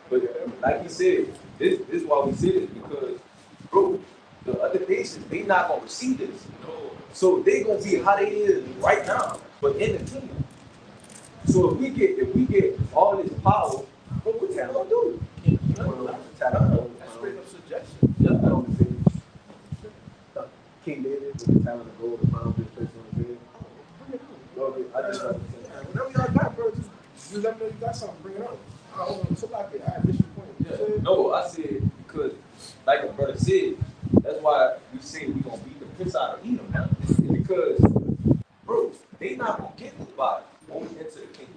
But like you said, this is why we say this, because, bro, the other nations, they not gonna receive this. So they gonna be how they is right now, but in the kingdom. So if we get all this power, what we gonna do? That's straight up suggestion. Yeah, I don't think. King David with the talent of gold, the found his place on his bed. Okay, I just Whenever y'all got, bro, just let me know you got something. Bring it on. So like it. I miss your point. Yeah. No, I said because, like the brother said, that's why we say we gonna beat the piss out of Edom, man. Because, bro, they not gonna get this body when we enter the kingdom.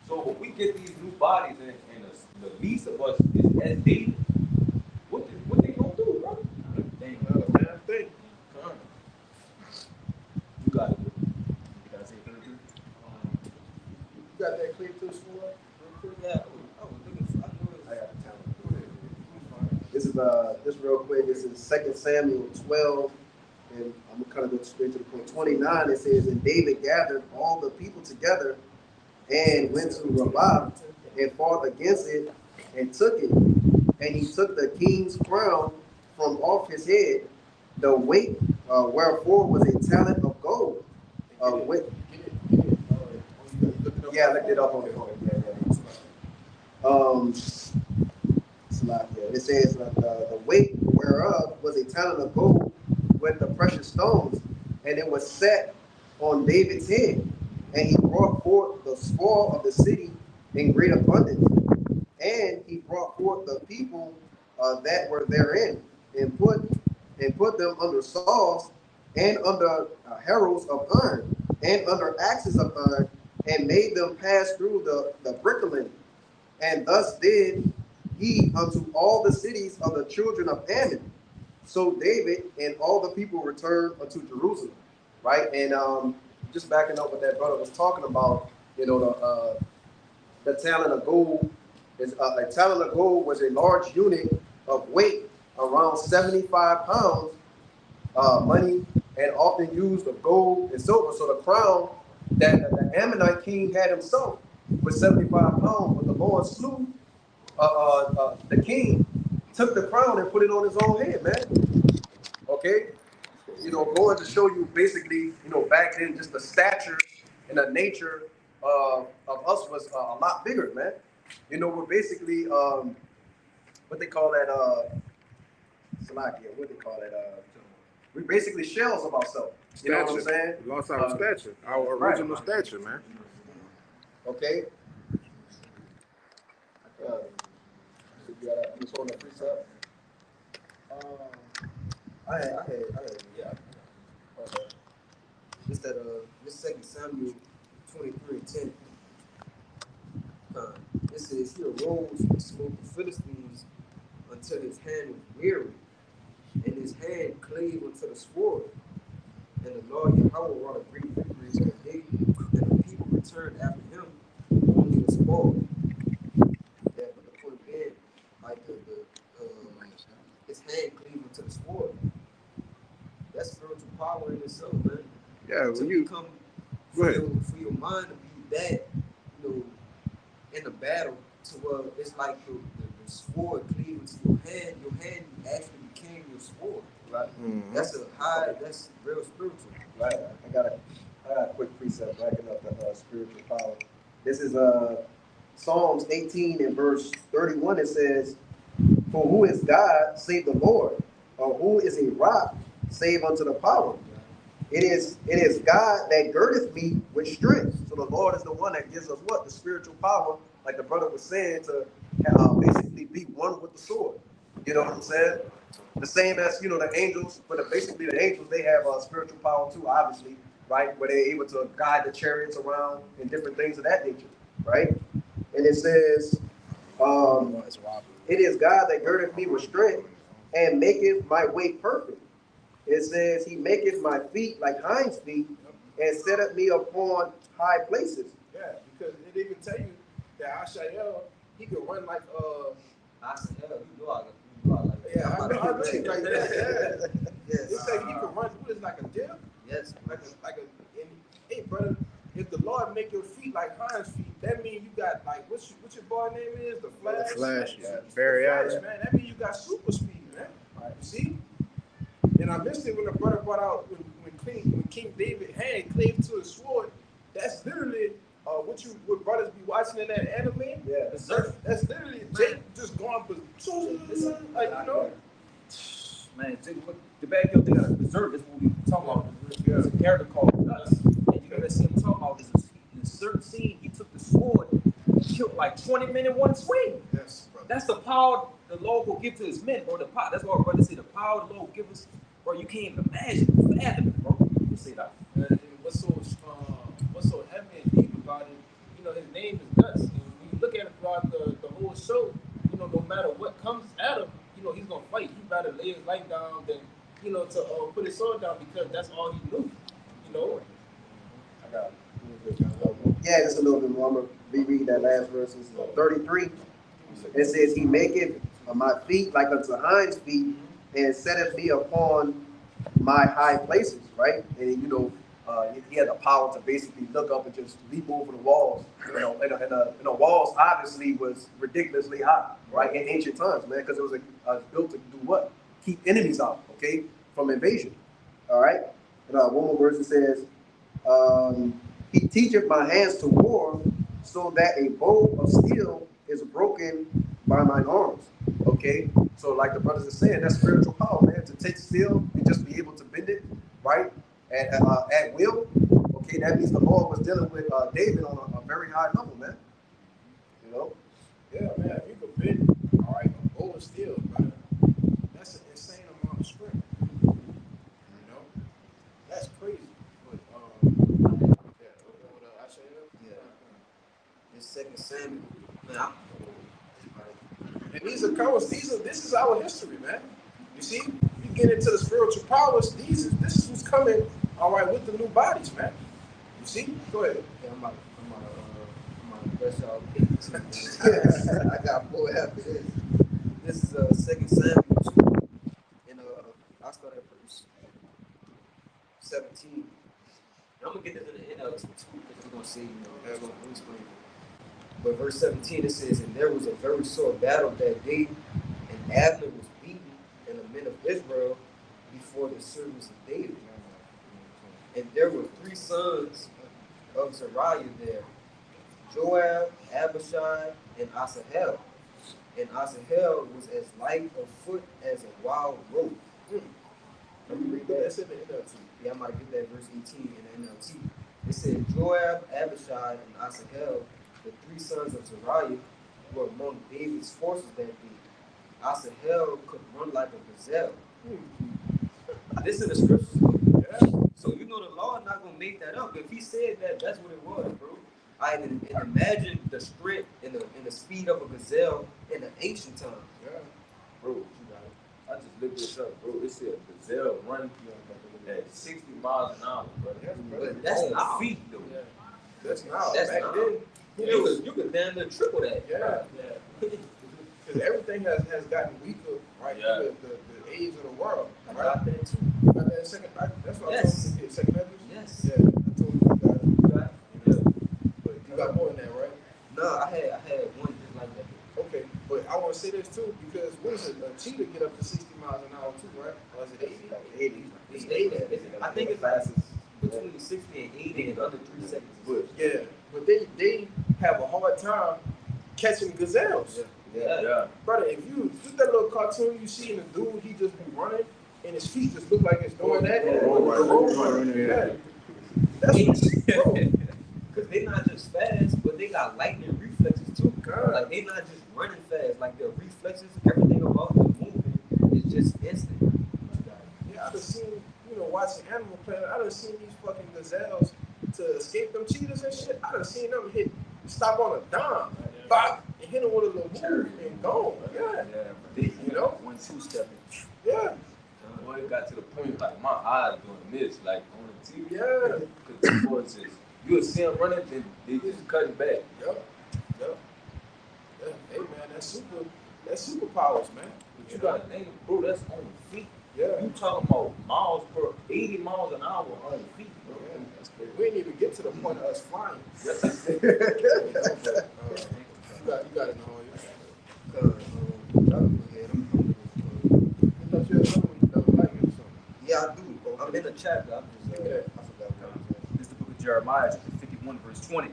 So when we get these new bodies and the least of us is as David, what they gonna do, bro? Dang, man, think. You got it. You got that clear to the sword? Yeah, I was looking for, I know I got the talent. This is just real quick. This is 2 Samuel 12, and I'm gonna kind of go straight to the point. 29. It says, "And David gathered all the people together and went to Rabbah and fought against it and took it. And he took the king's crown from off his head, the weight wherefore was a talent of gold." Yeah, I looked it up on the phone. It says the weight whereof was a talent of gold with the precious stones, and it was set on David's head. And he brought forth the spoil of the city in great abundance. And he brought forth the people that were therein, and put them under saws, and under harrows of iron, and under axes of iron, and made them pass through the brickling. And thus did he unto all the cities of the children of Ammon. So David and all the people returned unto Jerusalem. Right? And just backing up what that brother was talking about, you know, the talent of gold is a talent of gold was a large unit of weight, around 75 pounds, money, and often used of gold and silver. So the crown that the Ammonite king had himself was 75 pounds, but the Lord slew the king, took the crown and put it on his own head, man. Okay? You know, going to show you basically, you know, back then just the stature and the nature of us was a lot bigger, man. You know, we're basically, what they call that, Salakia, what they call that, we're basically shells of ourselves. You know what I'm saying? We lost our stature, our original stature, man. Okay. You just want to precept? I had, yeah. This that this 2 Samuel 23:10. It says he arose and smote the Philistines until his hand was weary, and his hand clave unto the sword. And the Lord Yahweh wrought a great victory in that day, and the people returned after him only the spoil. That but the point being, like his hand cleave to the sword. That's spiritual power in itself, man. Yeah, To when you become go ahead. for your mind to be that, in the battle to where it's like the sword cleaving to your hand actually became your sword. Right? Mhm. That's real spiritual. Right. I got a quick precept backing up the spiritual power. This is Psalms 18 and verse 31. It says, "For who is God save the Lord, or who is a rock save unto the power? It is God that girdeth me with strength." So the Lord is the one that gives us what? The spiritual power, like the brother was saying, to basically be one with the sword. You know what I'm saying? The same as, the angels, but basically the angels, they have spiritual power too, obviously, right? Where they're able to guide the chariots around and different things of that nature, right? And it says, "It is God that girdeth me with strength and maketh my way perfect." It says, "He maketh my feet like hinds feet and setteth me upon high places." Yeah, because it even tell you that Ashael, he could run like I said, hell, you know I like that. yeah, I know you like that. Yeah. Yes. They say he could run. What is like a deer? Yes. And, hey brother, if the Lord make your feet like hinds feet, that means you got like what your boy name is? The Flash. The Flash, yeah. The Barry Flash, Allen. man. That means you got super speed, man. Right. You see? And I missed it when the brother brought out when King David hand clave to his sword. That's literally what brothers be watching in that anime. Yeah. That's literally Jake just going like Man, the bad guy thing out of Berserk is what we talking about. There's a character called Nuts, and you gotta see him talking about this. In a certain scene, he took the sword and killed like 20 men in one swing. Yes, brother. That's the power the Lord will give to his men, bro. The power. That's why our brother say the power the Lord will give us, bro. You can't even imagine, fathom it, bro. You see that? And what's so heavy and deep about it, his name is Guts. And when you look at it throughout the whole show, no matter what comes at him, he's gonna fight. He rather lay his life down than, to put his sword down because that's all he knew. I got it. Yeah, just a little bit more. I'm going to reread that last verse. It's 33. It says, "He maketh my feet like unto hinds feet and setteth me upon my high places," right? And he had the power to basically look up and just leap over the walls. And the walls obviously was ridiculously high, right? In ancient times, man, because it was built to do what? Keep enemies out, okay, from invasion. All right. And one more verse, it says, "He teacheth my hands to war, so that a bow of steel is broken by mine arms." Okay, so like the brothers are saying, that's spiritual power, man. To take steel and just be able to bend it, right, at will. Okay, that means the Lord was dealing with David on a very high level, man. Yeah, man. You could bend, all right, a bow of steel, brother. That's an insane amount of strength. That's crazy. But Yeah. This 2 Samuel. Man, and these are colors. This is our history, man. You see, you get into the spiritual powers. This is what's coming. All right, with the new bodies, man. You see, go ahead. yeah, I'm gonna press y'all too. I got more after this. This is 2 Samuel 2, and I start at verse 17. I'm gonna get this in the NLT too, because we're gonna see, it's gonna explain it. But verse 17 it says, "And there was a very sore battle that day, and Abner was beaten, and the men of Israel before the servants of David. And there were 3 sons of Zeruiah there, Joab, Abishai, and Asahel. And Asahel was as light of foot as a wild rope." Let me read that. That's in the NLT. Yeah, I might get that verse 18 in the NLT. It said, "Joab, Abishai, and Asahel the 3 sons of Zariah were among David's forces that day. Asahel could run like a gazelle. This is the scriptures. So you know the Lord not gonna make that up. If he said that, that's what it was, bro. And imagine the strength and the speed of a gazelle in the ancient times. Yeah. Bro, you got it. I just looked this up, bro. It said gazelle run at 60 miles an hour, bro. But that's on now. feet, though. Yeah. That's now. That's Back now. then, You could damn near triple that. yeah. Because everything has gotten weaker, right? Yeah. The age of the world, I right? got that too. Got that second, that's what Yes. I told you. Second Ezra? Yes. Yeah, I told you you got it. You got it? Yeah. But you got more than that, right? No, I had one just like that. Okay, but I want to say this too, because what is it? A cheetah get up to 60 miles an hour too, right? Or is it 80? It's 80. I think it's fastest. between 60 and 80 in under 3 seconds. But yeah, but they have a hard time catching gazelles. Yeah. Brother, if you look that little cartoon you see in the dude, he just be running and his feet just look like it's doing that. Yeah. That's bro. Because they're not just fast, but they got lightning reflexes too. God. Like they're not just running fast, like their reflexes, everything about the movement is just instant. Yeah, I done seen, watching Animal Planet, I done seen these fucking gazelles to escape them cheetahs and shit. I done seen them stop on a dime, bop, and hit them with a little move and go. Yeah. They, know? 1-2 stepping. Yeah. Boy, it got to the point like my eyes doing this, like on the TV. Yeah. Because the boy says, you'll see them running, then they just cutting back. Yep. Yeah. Hey man, that's superpowers, man. But you gotta think, bro, that's on feet. Yeah. You talking about miles per 80 miles an hour on feet, bro. Yeah, that's crazy. We didn't even get to the point of us flying. You got it, no. Yeah, I do. I'm in the chapter. I'm just, Yeah. I forgot what This is the book of Jeremiah, chapter 51, verse 20.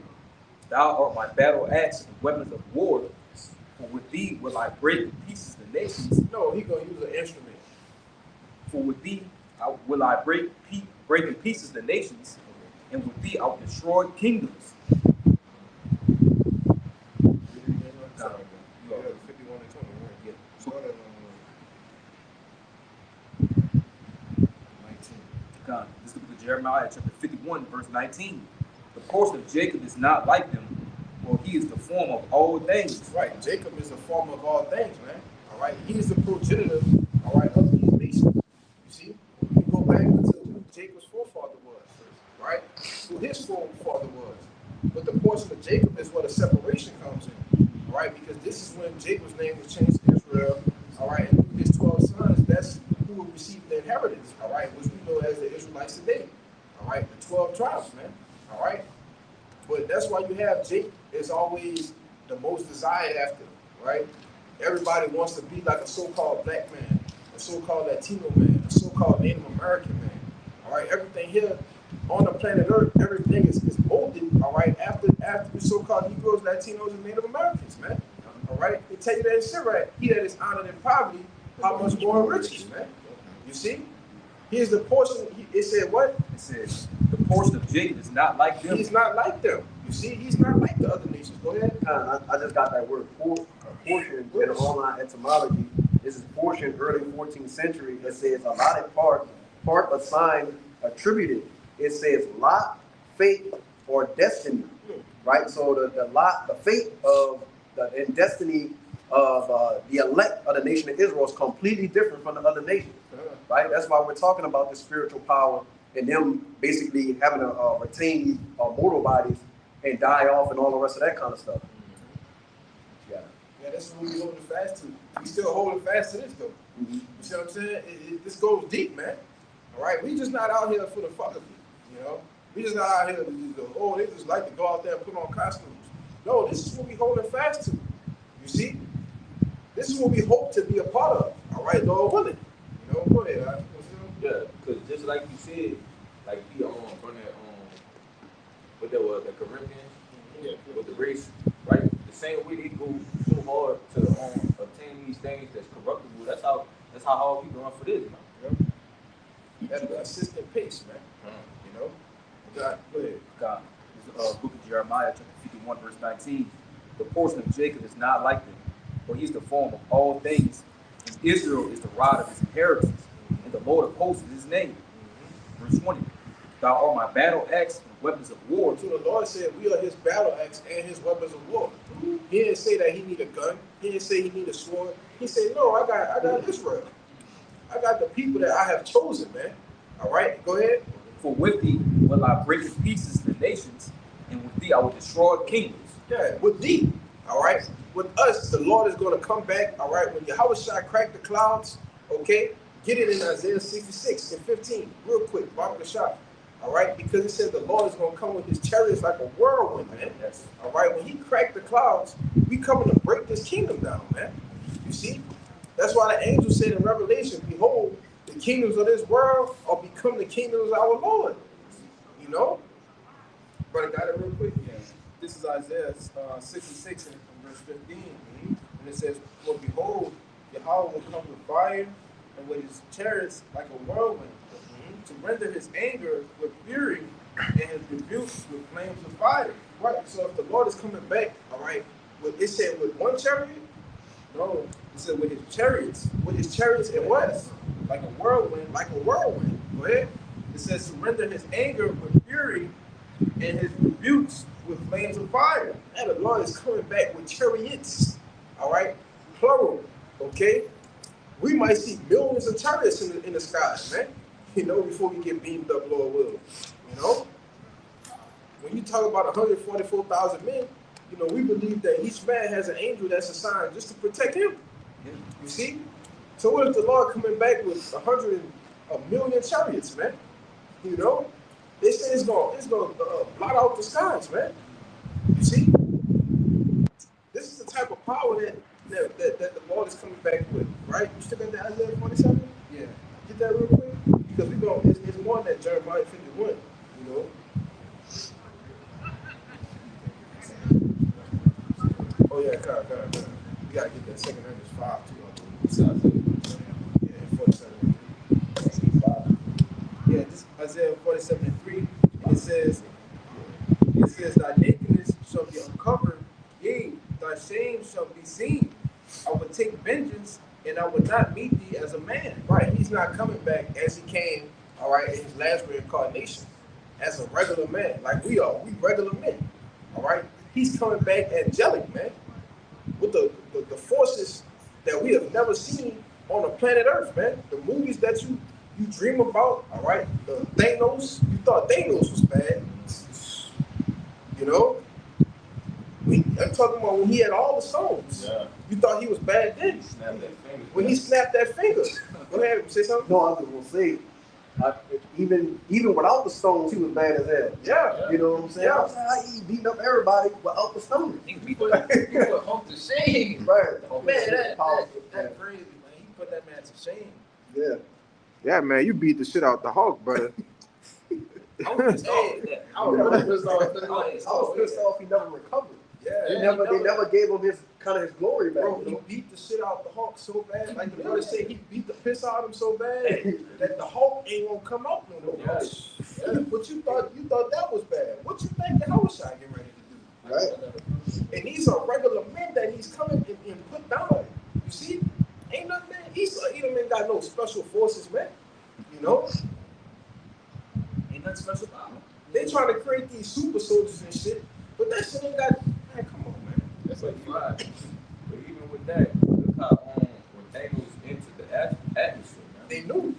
Thou art my battle axe and weapons of war, for with thee will I break in pieces the nations. No, he gonna use an instrument. For with thee will I break in pieces the nations, and with thee I will destroy kingdoms. Yeah, 51 and 20, right? Yeah. So, 19. God, this is the book of Jeremiah, chapter 51, verse 19. The portion of Jacob is not like them, for he is the form of all things. Right, Jacob is the form of all things, man. All right, he is the progenitor, all right, of these nations. You see, we go back to who Jacob's forefather was, right? Who his forefather was. But the portion of Jacob is where the separation comes in, all right? Because this is when Jacob's name was changed to Israel, all right? And through his 12 sons, that's who will receive the inheritance, all right? Which we know as the Israelites today, all right? The 12 tribes, man, all right? But that's why you have Jacob is always the most desired after, right? Everybody wants to be like a so-called black man, a so-called Latino man, a so-called Native American man. All right, everything here on the planet Earth, everything is molded, all right, after the so-called Negroes, Latinos, and Native Americans, man. All right, they tell you that it's right. He that is honored in poverty, how much more riches, man. You see? Here's the portion. It said what? It says, the portion of Jacob is not like them. He's not like them. You see, he's not like the other nations. Go ahead. I just got that word portion in the online etymology. This is portion, early 14th century. It says allotted part assigned, attributed. It says lot, fate, or destiny, right? So the lot, the fate of and destiny of the elect of the nation of Israel is completely different from the other nations, right? That's why we're talking about the spiritual power and them basically having to retain these mortal bodies and die off and all the rest of that kind of stuff. Yeah. Yeah, that's what we holding fast to. We still holding fast to this though. You see what I'm saying? This goes deep, man. All right, we just not out here for the fuck of it, you know. We just not out here to just go, oh, they just like to go out there and put on costumes. No, this is what we holding fast to. You see, this is what we hope to be a part of. All right, Lord willing. You know, go ahead. Right? Yeah, because just like you said, like he from that what that was, the Corinthians, with the race, right? The same way they go so hard to obtain these things that's corruptible. That's how hard we going for this, man. At a consistent pace, man. You know. God, go ahead. God. book of Jeremiah, chapter 51, verse 19, the portion of Jacob is not like them, for he is the form of all things, and Israel is the rod of his inheritance, and the Lord of hosts is his name. Verse 20, thou art my battle axe and weapons of war. So the Lord said we are his battle axe and his weapons of war. He didn't say that he need a gun. He didn't say he need a sword. He said, no, I got Israel. I got the people that I have chosen, man. All right, go ahead. For with thee will I break in pieces the nations, and with thee I will destroy kingdoms. Yeah, with thee. All right. With us, the Lord is going to come back. All right. When Yahushua cracked the clouds, okay, get it in Isaiah 66 and 15, real quick, Baruch the shot. All right, because it says the Lord is going to come with his chariots like a whirlwind, man. Yes. All right, when he cracked the clouds, we coming to break this kingdom down, man. You see? That's why the angel said in Revelation, behold, the kingdoms of this world are become the kingdoms of our Lord. You know? Brother, got it real quick? Yeah. This is Isaiah 66 and verse 15. And it says, for behold, Yahweh will come with fire and with his chariots like a whirlwind, to render his anger with fury and his rebukes with flames of fire. Right. So if the Lord is coming back, all right, it said with one chariot? No, it said with his chariots, With his chariots and what? like a whirlwind. Like a whirlwind. Go ahead. It says to render his anger with fury and his rebukes with flames of fire. And the Lord is coming back with chariots. All right? Plural. Okay? We might see millions of chariots in the skies, man. You know, before we get beamed up, Lord will. You know? When you talk about 144,000 men, you know, we believe that each man has an angel that's assigned just to protect him. You see? So what if the Lord coming back with 1 million chariots, man? You know? They say it's gonna blot out the skies, man. You see? This is the type of power that the Lord is coming back with, right? You still got the Isaiah 47? Yeah. Get that real quick? Because we go, it's more than Jeremiah 51, you know? Oh yeah, come. You gotta get that second Amos 5 too. Yeah, 47. Yeah, this Isaiah 47 and 3, and it says, thy nakedness shall be uncovered, yea, thy shame shall be seen. I will take vengeance, and I will not meet thee as a man. Right, he's not coming back as he came, all right, in his last reincarnation, as a regular man, like we are. We regular men, all right? He's coming back angelic, man, with the forces that we have never seen on the planet Earth, man. The movies that you dream about, all right? The Thanos, you thought Thanos was bad, you know? I'm talking about when he had all the stones. Yeah. You thought he was bad then. Snap that finger. When he snapped that finger. Go ahead, say something. No, I was gonna say, even without the stones, he was bad as hell. Yeah. You know what I'm saying? Yeah. I'm saying he beating up everybody without the stones. We put hump to shame. Right. Man, That's powerful. that's crazy, man. He put that man to shame. Yeah. Yeah, man, you beat the shit out the Hulk, brother. I was pissed off at that. I was really pissed off. I was pissed off he never recovered. They never gave him his glory back. Bro, he beat the shit out the Hulk so bad. Like the brother said, he beat the piss out of him so bad that the Hulk ain't gonna come out no more. Yes. Yeah. But you thought that was bad. What you think the Yahushua getting ready to do? Right. And these are regular men that he's coming and put down. You see? Ain't nothing, man. Edom ain't got no special forces, man. You know? Ain't nothing special about him. They trying to create these super soldiers and shit, but that shit ain't got, man, come on, man. That's like fine. But even with that, look how when Thanos entered the atmosphere, man. They knew.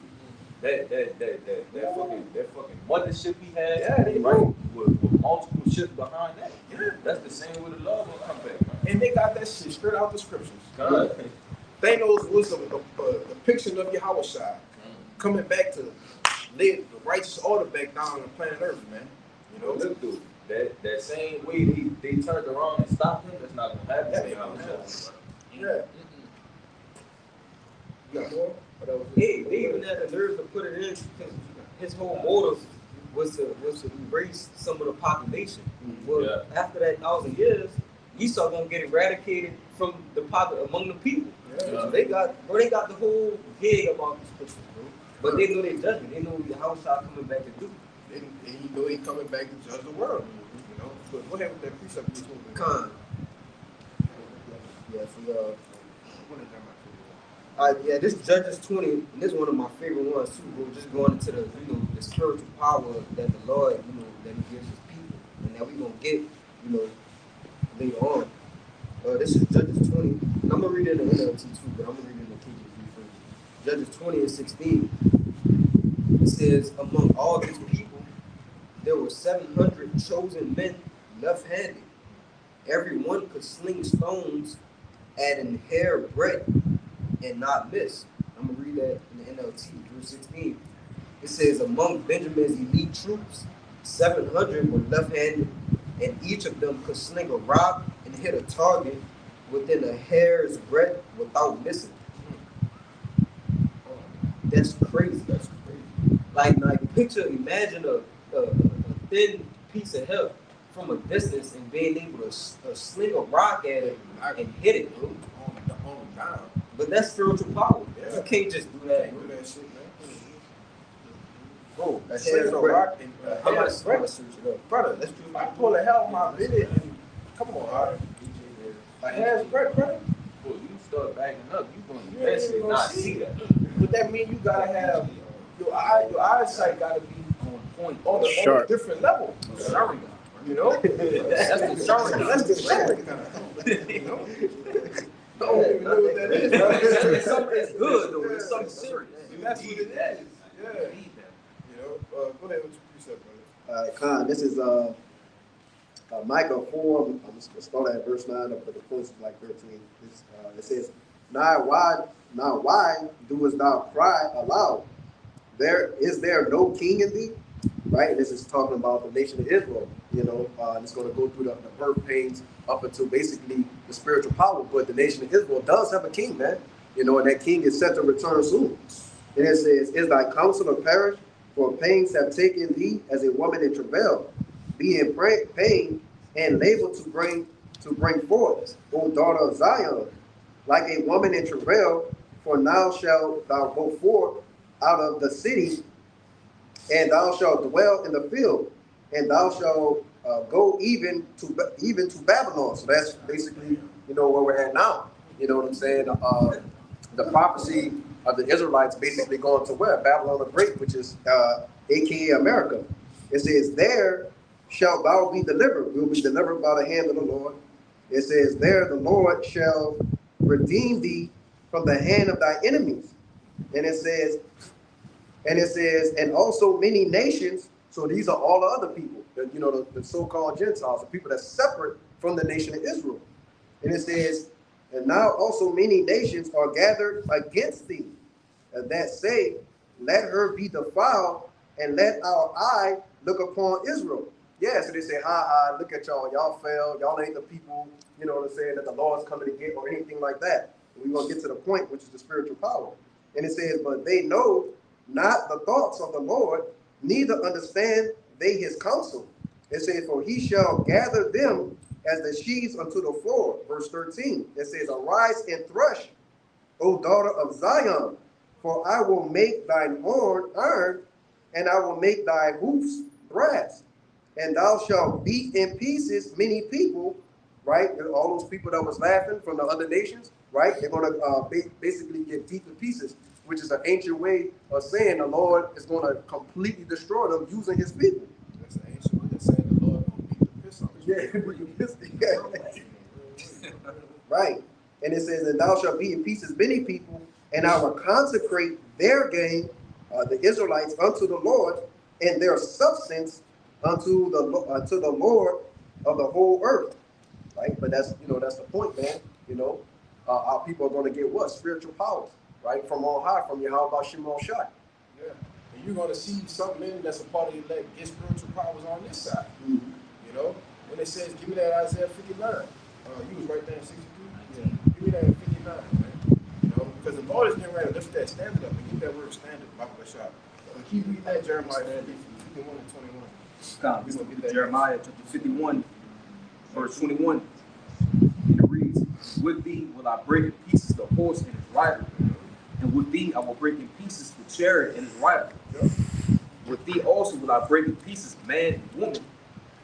That fucking mothership he had, Yeah, they right? knew. With multiple ships behind that. Yeah. That's the same with the love will come back, man. And they got that shit straight out the scriptures. God. Thanos was a depiction of Yahushua coming back to lay the righteous order back down on planet Earth, man. You know? Look, dude, that same way they turned around and stopped him, that's not gonna happen. Yeah, you they know don't what I'm have saying? Yeah. You got more? Or that was They even had the nerve to put it in because his whole motive was to erase some of the population. Well, Yeah. after that 1,000 years, Esau gonna get eradicated from the among the people. Yeah. So they got the whole gig about this person, bro. But they know their judgment. They know how Yahushua coming back to do. And he know he coming back to judge the world. You know, so go ahead with that precept you told me. Con. Yeah, for What is that? yeah, this Judges 20, and this is one of my favorite ones too, bro. Just going into the, the spiritual power that the Lord, that He gives His people, and that we gonna get, later on. This is Judges 20. And I'm gonna read it in the NLT too, but I'm gonna read it in the KJV first. Judges 20 and 16. It says, among all these people, there were 700 chosen men left-handed. Every one could sling stones at an hair breadth and not miss. I'm gonna read that in the NLT, verse 16. It says, among Benjamin's elite troops, 700 were left-handed, and each of them could sling a rock and hit a target within a hair's breadth without missing. That's crazy. That's crazy. Like imagine a thin piece of hair from a distance and being able to sling a rock at it and hit it, bro. On the down. But that's spiritual power. Yeah. You can't just do that. Do that shit, man. Bro, That shit a rock and I'm gonna search it up. brother. If I pull the hell my video and come on, all right. A hair's breadth, brother. Well, you start backing up, you gonna You ain't eventually gonna not see see that. But that means you gotta have your eyesight gotta be On point. on a different level. Sharingan. You know? That's the Sharingan. That's the Sharingan. You know? I don't even know what that is. It's good though. It's something serious. And that's what it is. Yeah. You know, go ahead with your precept, brother. Khan, this is Micah 4. I'm just gonna start at verse 9, but the post is like 13. It says, Now why doest thou cry aloud? Is there no king in thee? Right? This is talking about the nation of Israel. It's going to go through the birth pains up until basically the spiritual power. But the nation of Israel does have a king, man. And that king is set to return soon. And it says, Is thy counselor perished? For pains have taken thee as a woman in travail, be in pain and labor to bring forth, O daughter of Zion, like a woman in travail. For now shalt thou go forth out of the city, and thou shalt dwell in the field, and thou shalt go even to Babylon. So that's basically where we're at now. You know what I'm saying? The prophecy of the Israelites basically going to where? Babylon the Great, which is aka America. It says, There shalt thou be delivered. We'll be delivered by the hand of the Lord. It says, There the Lord shall redeem thee from the hand of thy enemies. And it says, and also many nations. So these are all the other people, the so-called Gentiles, the people that's separate from the nation of Israel. And it says, and now also many nations are gathered against thee, that say, let her be defiled, and let our eye look upon Israel. Yeah, so they say, look at y'all fell, y'all ain't the people, that the Lord's coming to get, or anything like that. And we're going to get to the point, which is the spiritual power. And it says, but they know not the thoughts of the Lord, neither understand they his counsel. It says, for he shall gather them as the sheaves unto the floor. Verse 13, it says, arise and thresh, O daughter of Zion, for I will make thine horn iron, and I will make thy hoofs brass. And thou shalt beat in pieces many people, right? And all those people that was laughing from the other nations, right? They're going to basically get beat to pieces, which is an ancient way of saying the Lord is going to completely destroy them using his people. That's an ancient way of saying the Lord going to beat the piss on them. Yeah. Right. And it says, and thou shalt beat in pieces many people, and I will consecrate their gain, the Israelites, unto the Lord, and their substance unto the Lord of the whole earth. Right? But that's the point, man. Our people are going to get what? Spiritual powers, right? From on high, from Yahweh Shimon Shai. Yeah. And you're going to see some men that's a part of the elect get spiritual powers on this side. Mm-hmm. When it says, give me that Isaiah 59. You was right there in 62. Yeah. Give me that in 59, man. Because the Lord is getting ready to lift that standard up and get that word standard, Bible Shai. Keep reading that Jeremiah 51 and 21. God, we're going to get Jeremiah chapter 51, verse 21. And it reads, with thee will I break in pieces the horse and his rider, and with thee I will break in pieces the chariot and his rider. With thee also will I break in pieces man and woman,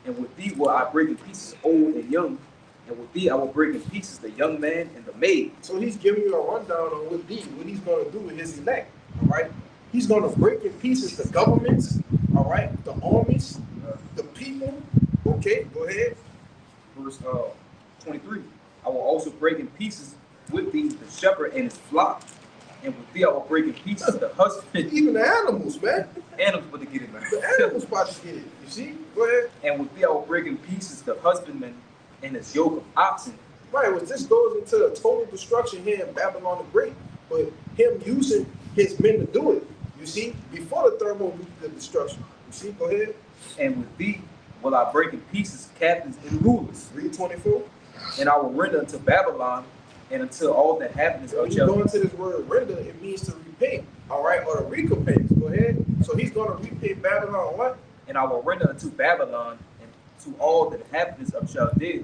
And with thee will I break in pieces old and young, and with thee I will break in pieces the young man and the maid. So he's giving you a rundown on what he's going to do with his elect. All right, he's going to break in pieces the governments. All right, the armies, the people. Okay, go ahead. Verse 23. I will also break in pieces with thee the shepherd and his flock, and with thee I will break in pieces the husband. Even the animals, man. Animals about to get it, man. The animals about to get it. You see? Go ahead. And with thee I will break in pieces the husbandman and his yoke of oxen. Right, well, this goes into a total destruction here in Babylon the Great, but him using his men to do it, you see, before the thermonuclear destruction. You see, go ahead. And with thee will I break in pieces captains and rulers. Read 24. And I will render unto Babylon and unto all the inhabitants When of you go Chaldea. into this word render, it means to repay, all right, or to recompense. Go ahead. So he's going to repay Babylon what? And I will render unto Babylon and to all the inhabitants of Chaldea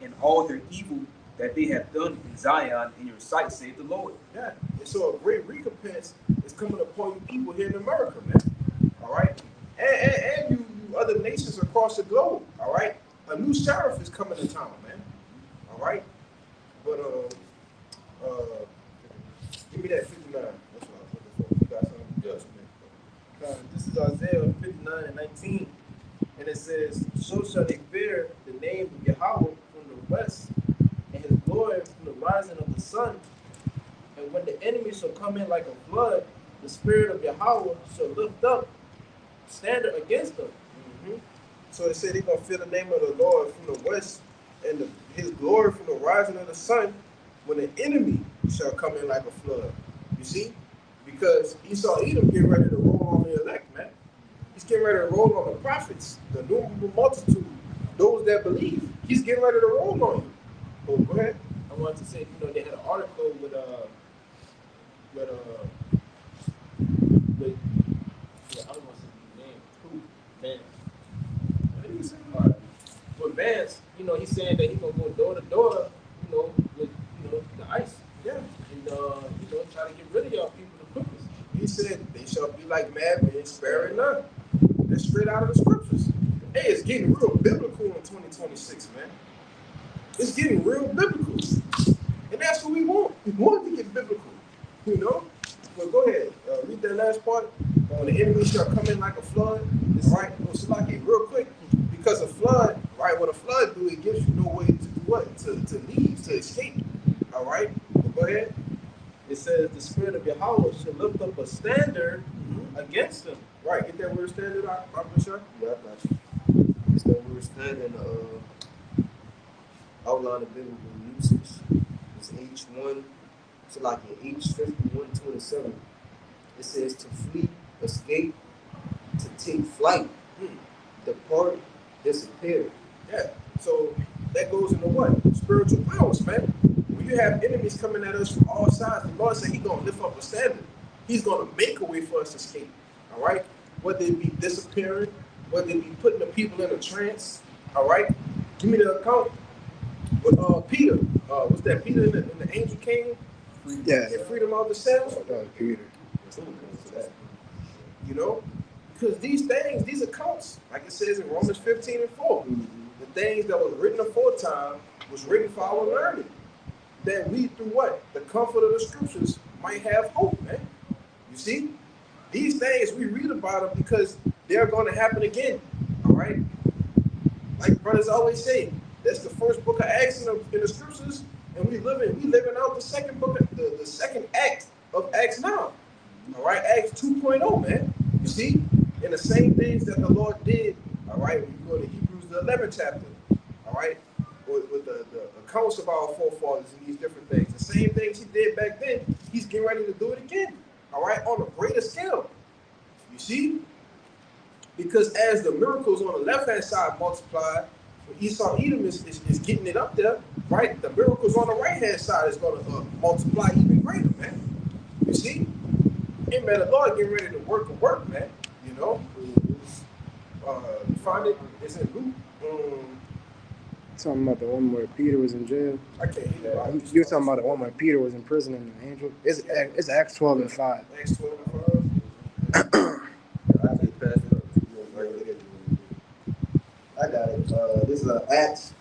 and all their evil that they have done in Zion in your sight, save the Lord. Yeah. And so a great recompense is coming upon you people here in America, man. All right. And you other nations across the globe. All right. A new sheriff is coming to town, man. All right. But give me that 59. That's what I was looking for. You got something judgment. This is Isaiah 59:19, and it says, "So shall they bear the name of Yahweh from the west, and his glory from the rising of the sun. And when the enemy shall come in like a flood, the spirit of Yahweh shall lift up standard against them." Mm-hmm. So it said they're going to feel the name of the Lord from the west and his glory from the rising of the sun when the enemy shall come in like a flood. You see? Because Esau Edom getting ready to roll on the elect, man. He's getting ready to roll on the prophets, the innumerable multitude, those that believe. He's getting ready to roll on you. Oh, go ahead. I wanted to say, they had an article with I don't want to say his name. Who? Vance. What did he say? With Vance, he's saying that he's gonna go door to door, with the ICE. Yeah. And try to get rid of y'all people the quickest. He said, they shall be like madmen, sparing none. That's straight out of the scriptures. Hey, it's getting real biblical in 2026, man. It's getting real biblical. And that's what we want. We want to get biblical, But go ahead, read that last part. When the enemy shall come in like a flood, all right? So like it real quick, because a flood, right? What a flood do, it gives you no way to do what? To leave, to escape. All right? Go ahead. It says the spirit of Yahweh shall lift up a standard against them. Right, get that word standard out, Bishop. Yeah, I got you. It's that word standing outline of biblical usage. It's H1, so like in H51:27. It says to flee, escape, to take flight, depart, disappear. Yeah. So that goes into what? Spiritual powers, man. When you have enemies coming at us from all sides, the Lord said He's gonna lift up a standard. He's gonna make a way for us to escape. All right? Whether it be disappearing, whether it be putting the people in a trance. All right? Give me the account with Peter. What's that? Peter and the angel came. Yeah. Get freedom out of the cells. Peter. Because these things, these accounts, like it says in Romans 15:4, the things that was written aforetime was written for our learning, that we through what? The comfort of the scriptures might have hope, man. You see? These things, we read about them because they're going to happen again, all right? Like brothers always say, that's the first book of Acts in the scriptures, and we living out the second book, the second act of Acts now. All right, Acts 2.0, man. You see? And the same things that the Lord did, all right, when you go to Hebrews, the 11th chapter, all right, with the accounts of our forefathers and these different things. The same things He did back then, He's getting ready to do it again, all right, on a greater scale. You see? Because as the miracles on the left-hand side multiply, when Esau Edom is getting it up there, right, the miracles on the right-hand side is going to multiply even greater, man. You see? And man, the Lord getting ready to work, man. You find it, it's in Luke. Talking about the one where Peter was in jail. I can't hear that. You're talking about the one where Peter was in prison and the angel. It's Acts 12:5. Acts 12:5. I got it. This is Acts.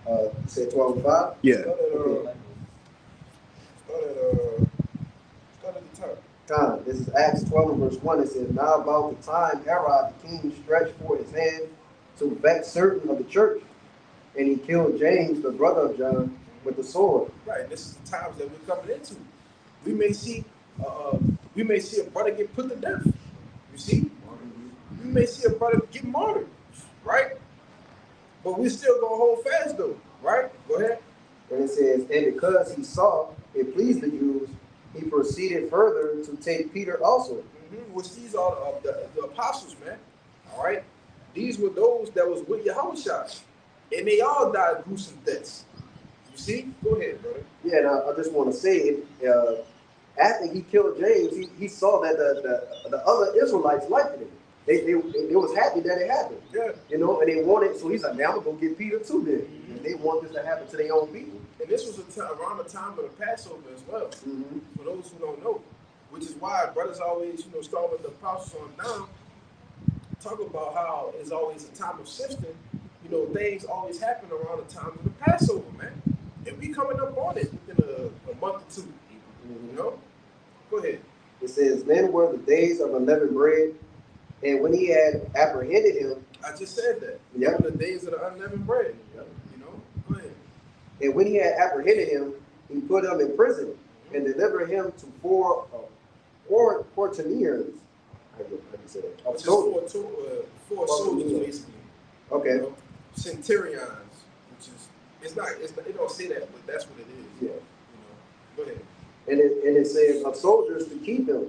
You said 12:5. Yeah. Start at the top. Time. This is Acts 12 and verse 1. It says, now about the time Herod the king stretched forth his hand to vex certain of the church, and he killed James, the brother of John, with the sword. Right. This is the times that we're coming into. We may see a brother get put to death. You see? We may see a brother get martyred, right? But we still gonna hold fast though, right? Go ahead. And it says, and because he saw it pleased the Jews, he proceeded further to take Peter also. Which these are the apostles, man. All right. These were those that was with Yahushua, and they all died gruesome deaths. You see? Go ahead, brother. Yeah, and I just want to say, after he killed James, he saw that the other Israelites liked it. They was happy that it happened. Yeah. You know, and they wanted, so he's like, now I'm gonna go get Peter too then. And they want this to happen to their own people. And this was around the time of the Passover as well. For those who don't know, which is why brothers always, start with the apostles on down, talk about how it's always a time of sifting. Things always happen around the time of the Passover, man. And we coming up on it within a month or two. Go ahead. It says, then were the days of unleavened bread, and when he had apprehended him. I just said that. Yeah. The days of the unleavened bread. Go ahead. And when he had apprehended him, he put him in prison and delivered him to four quaternions. How do you say that? Which is four soldiers, basically. Okay. Centurions, which is it don't say that, but that's what it is. Yeah. Go ahead. And it says of soldiers to keep him,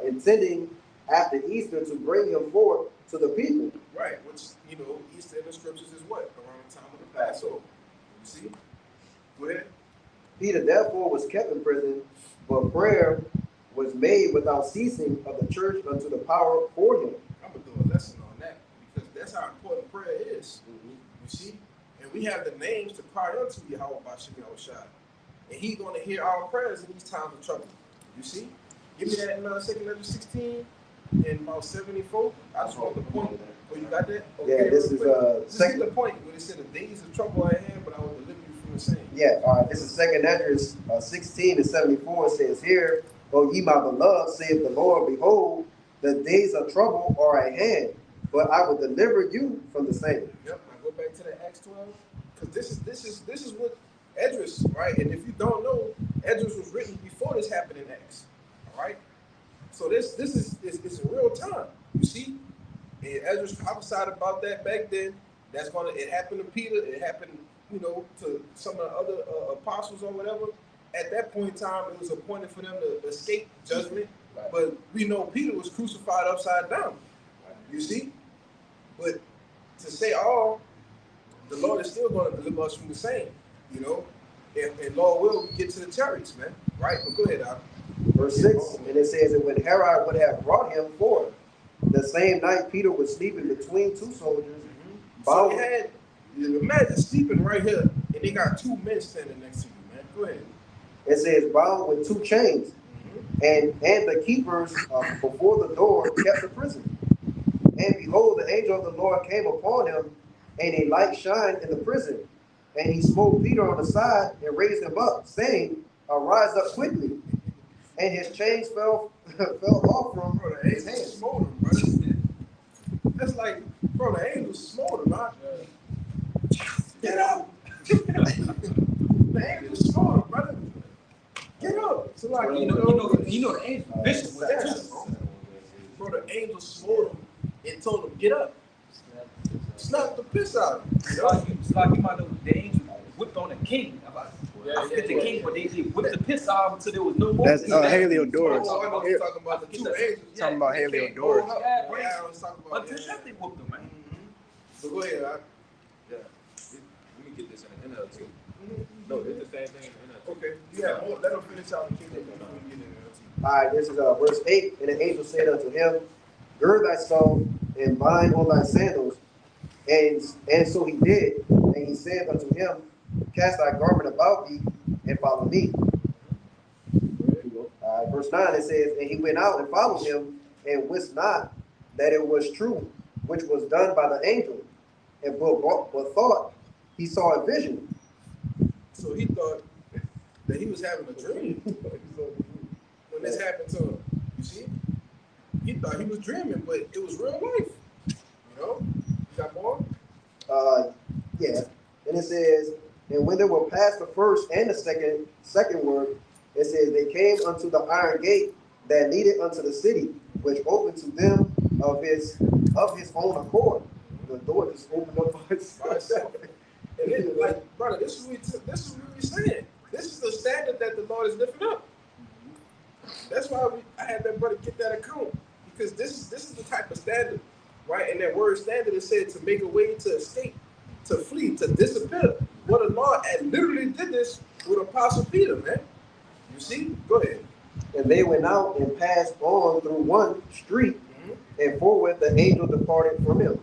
intending after Easter to bring him forth to the people. Right, which Easter in the scriptures is what? Around the time of the Passover. You see? Go ahead. Peter therefore was kept in prison, but prayer was made without ceasing of the church unto the power for him. I'm gonna do a lesson on that because that's how important prayer is. You see? And we have the names to cry unto Yahweh Bashim Yahushua. And he's gonna hear our prayers in these times of trouble. You see? Give me that in 2 Letter 16 and about 74. I just want the point. Oh, you got that? Okay, Yeah, this is second the point when it said the days of trouble I had, but I will deliver you from the same. Yeah, all right. This is 2 Esdras 16 and 74. It says here, O ye my beloved, saith the Lord, behold, the days of trouble are at hand, but I will deliver you from the same. Yep. Now go back to the Acts 12, because this is what Esdras, right? And if you don't know, Esdras was written before this happened in Acts. All right. So this is in real time. You see, and Esdras prophesied about that back then. It happened to Peter. It happened, to some of the other apostles or whatever. At that point in time, it was appointed for them to escape judgment. Right. But we know Peter was crucified upside down. Right. You see, but to say the Lord is still going to deliver us from the same. And Lord will, we get to the chariots, man. Right? But go ahead, Al. Verse 6, and it says that when Herod would have brought him forth, the same night Peter was sleeping between two soldiers. So they had, imagine sleeping right here, and they got two men standing next to you, man. Go ahead. It says bound with two chains, and the keepers before the door kept the prison. And behold, the angel of the Lord came upon him, and a light shined in the prison. And he smote Peter on the side and raised him up, saying, arise up quickly. And his chains fell off from his hands. Smote him, brother. That's like, bro, the angel smote him, huh? Get up! The angel smote him, brother. Get up! So like, you know the angel vicious with that too. Bro, the angel smote him and told him, get up. Snap the piss out of him. It's like you might know the angel whipped on the king. I forget the king, but they whipped the piss out until there was no more. That's Heliodorus. Oh, I know you're talking about the two angels. Talking about Heliodorus. Yeah, I was talking about until that they whooped him, man. So go ahead, Yeah. Let me get this in the NLT. No, it's the same thing in the NLT. Okay. Yeah, let them finish out the kingdom. All right, this is verse 8. And the angel said unto him, gird thyself and bind on thy sandals. And so he did. And he said unto him, cast thy garment about thee and follow me. Verse 9, it says, and he went out and followed him, and wist not that it was true, which was done by the angel. but thought he saw a vision. So he thought that he was having a dream when this happened to him. You see? He thought he was dreaming, but it was real life. You know? You got more? Yeah. And it says, and when they were past the first and the second word, it says they came unto the iron gate that leaded unto the city, which opened to them of his own accord. The door just opened up by itself. And then, like, brother, this is what we're saying. This is the standard that the Lord is lifting up. That's why I had that brother get that account, because this is the type of standard, right? And that word standard is said to make a way to escape, to flee, to disappear. What the Lord literally did this with Apostle Peter, man. You see? Go ahead. And they went out and passed on through one street, and forthwith the angel departed from him.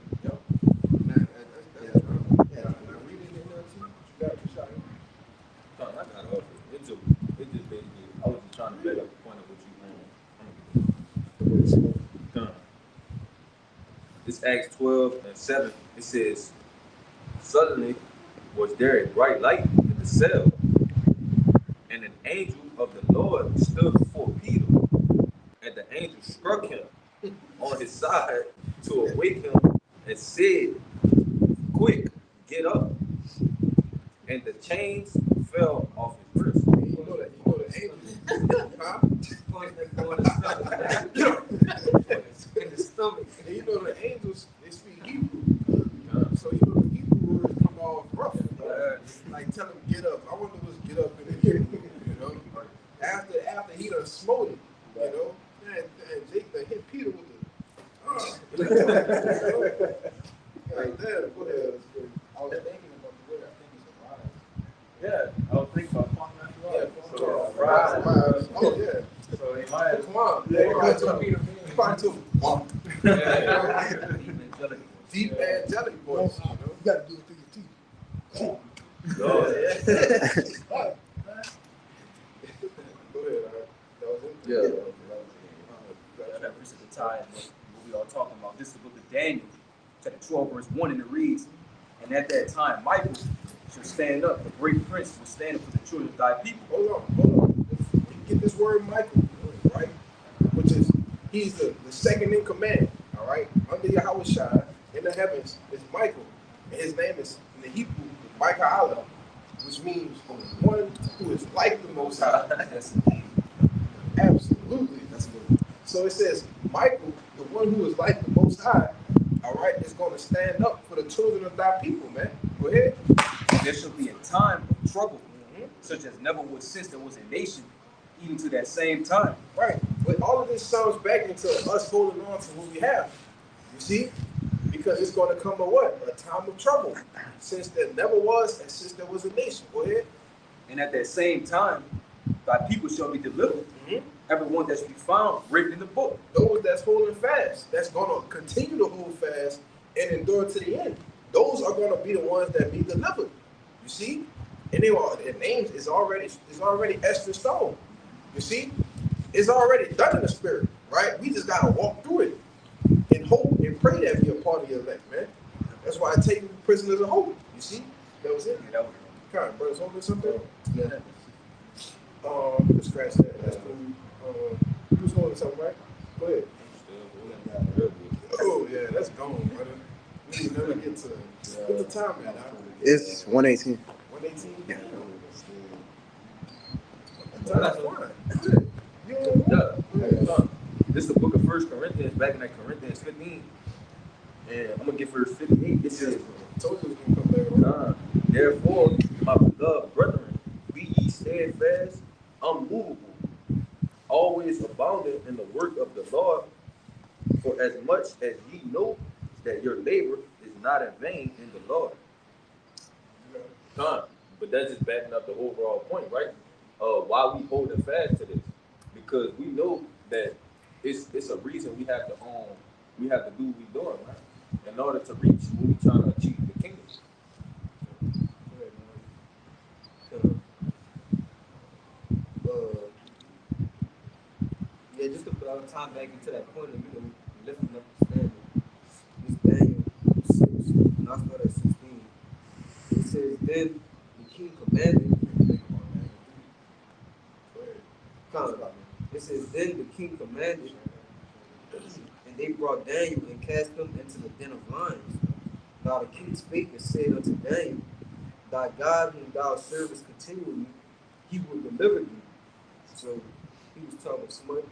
I got off it. It just basically, I was just trying to back up the point of what you done. It's Acts 12:7. It says, suddenly was there a bright light in the cell, and an angel of the Lord stood before Peter, and the angel struck him on his side to awake him and said, quick, get up. And the chains fell off his wrist. You know the angel, huh? In the stomach. And you know the angels, they speak Hebrew. So you know the Hebrew words come off rough. Like tell him get up. I wonder what's get up in the Hebrew, you know. After he done smote it, you know. And Jake done hit Peter with the right there. Go ahead. I was thinking about the word. I think it's a rise. Yeah, I was thinking about Rise. Oh yeah. So he might have. Come on. Yeah, probably took deep angelic voice. You know? You gotta do it through your teeth. Oh, yeah. Go ahead. That was it. Yeah. That recently tied what we are talking about. This is the book of Daniel, chapter 12, verse 1, and it reads, and at that time, Michael shall stand up, the great prince will stand up for the children of thy people. Hold on. You get this word Michael, right? Which is, he's the second in command, all right? Under Yahweh Shai in the heavens is Michael. And his name is, in the Hebrew, Michael, which means one who is like the Most High. Absolutely. That's good. So it says, Michael, the one who is like the Most High, all right, is going to stand up for the children of thy people, man. Go ahead. There shall be a time of trouble, such as never was since there was a nation, even to that same time. Right. But all of this sounds back into us holding on to what we have. You see? Because it's going to come a what? A time of trouble. Since there never was and since there was a nation. Go ahead. And at that same time, thy people shall be delivered. Everyone that shall be found written in the book. Those that's holding fast, that's going to continue to hold fast and endure to the end. Those are going to be the ones that be delivered. You see? And their names is already etched in stone. You see? It's already done in the spirit, right? We just got to walk through it and hope and pray that be a part of your elect, man. That's why I take you prisoners of hope. You see? That was it. Yeah, that was Come on, brothers, holding something? yeah. Let's scratch that. That's cool. You was holding something, right? Go ahead. Oh, yeah, that's gone, brother. We didn't never get to what's the time at? It's 118. 118? Yeah. That's fine. This is the book of 1 Corinthians, back in that Corinthians 15. And I'm going to get verse 58. It says, Told you it was going to come back around. therefore, my beloved brethren, be ye steadfast, unmovable, always abounding in the work of the Lord, for as much as ye know that your labor is not in vain in the Lord. But that's just backing up the overall point, right? Why we holding fast to this? Because we know that it's a reason we have to do what we're doing, right? In order to reach what we're trying to achieve, the kingdom. Yeah, just to put our time back into that point of, lifting up the standard. This Daniel 6, and I start at 16. It says, then the king commanded. It says, then the king commanded, and they brought Daniel and cast him into the den of lions. Now the king spake and said unto Daniel, thy God whom thou servest continually, he will deliver thee. So he was talking smart.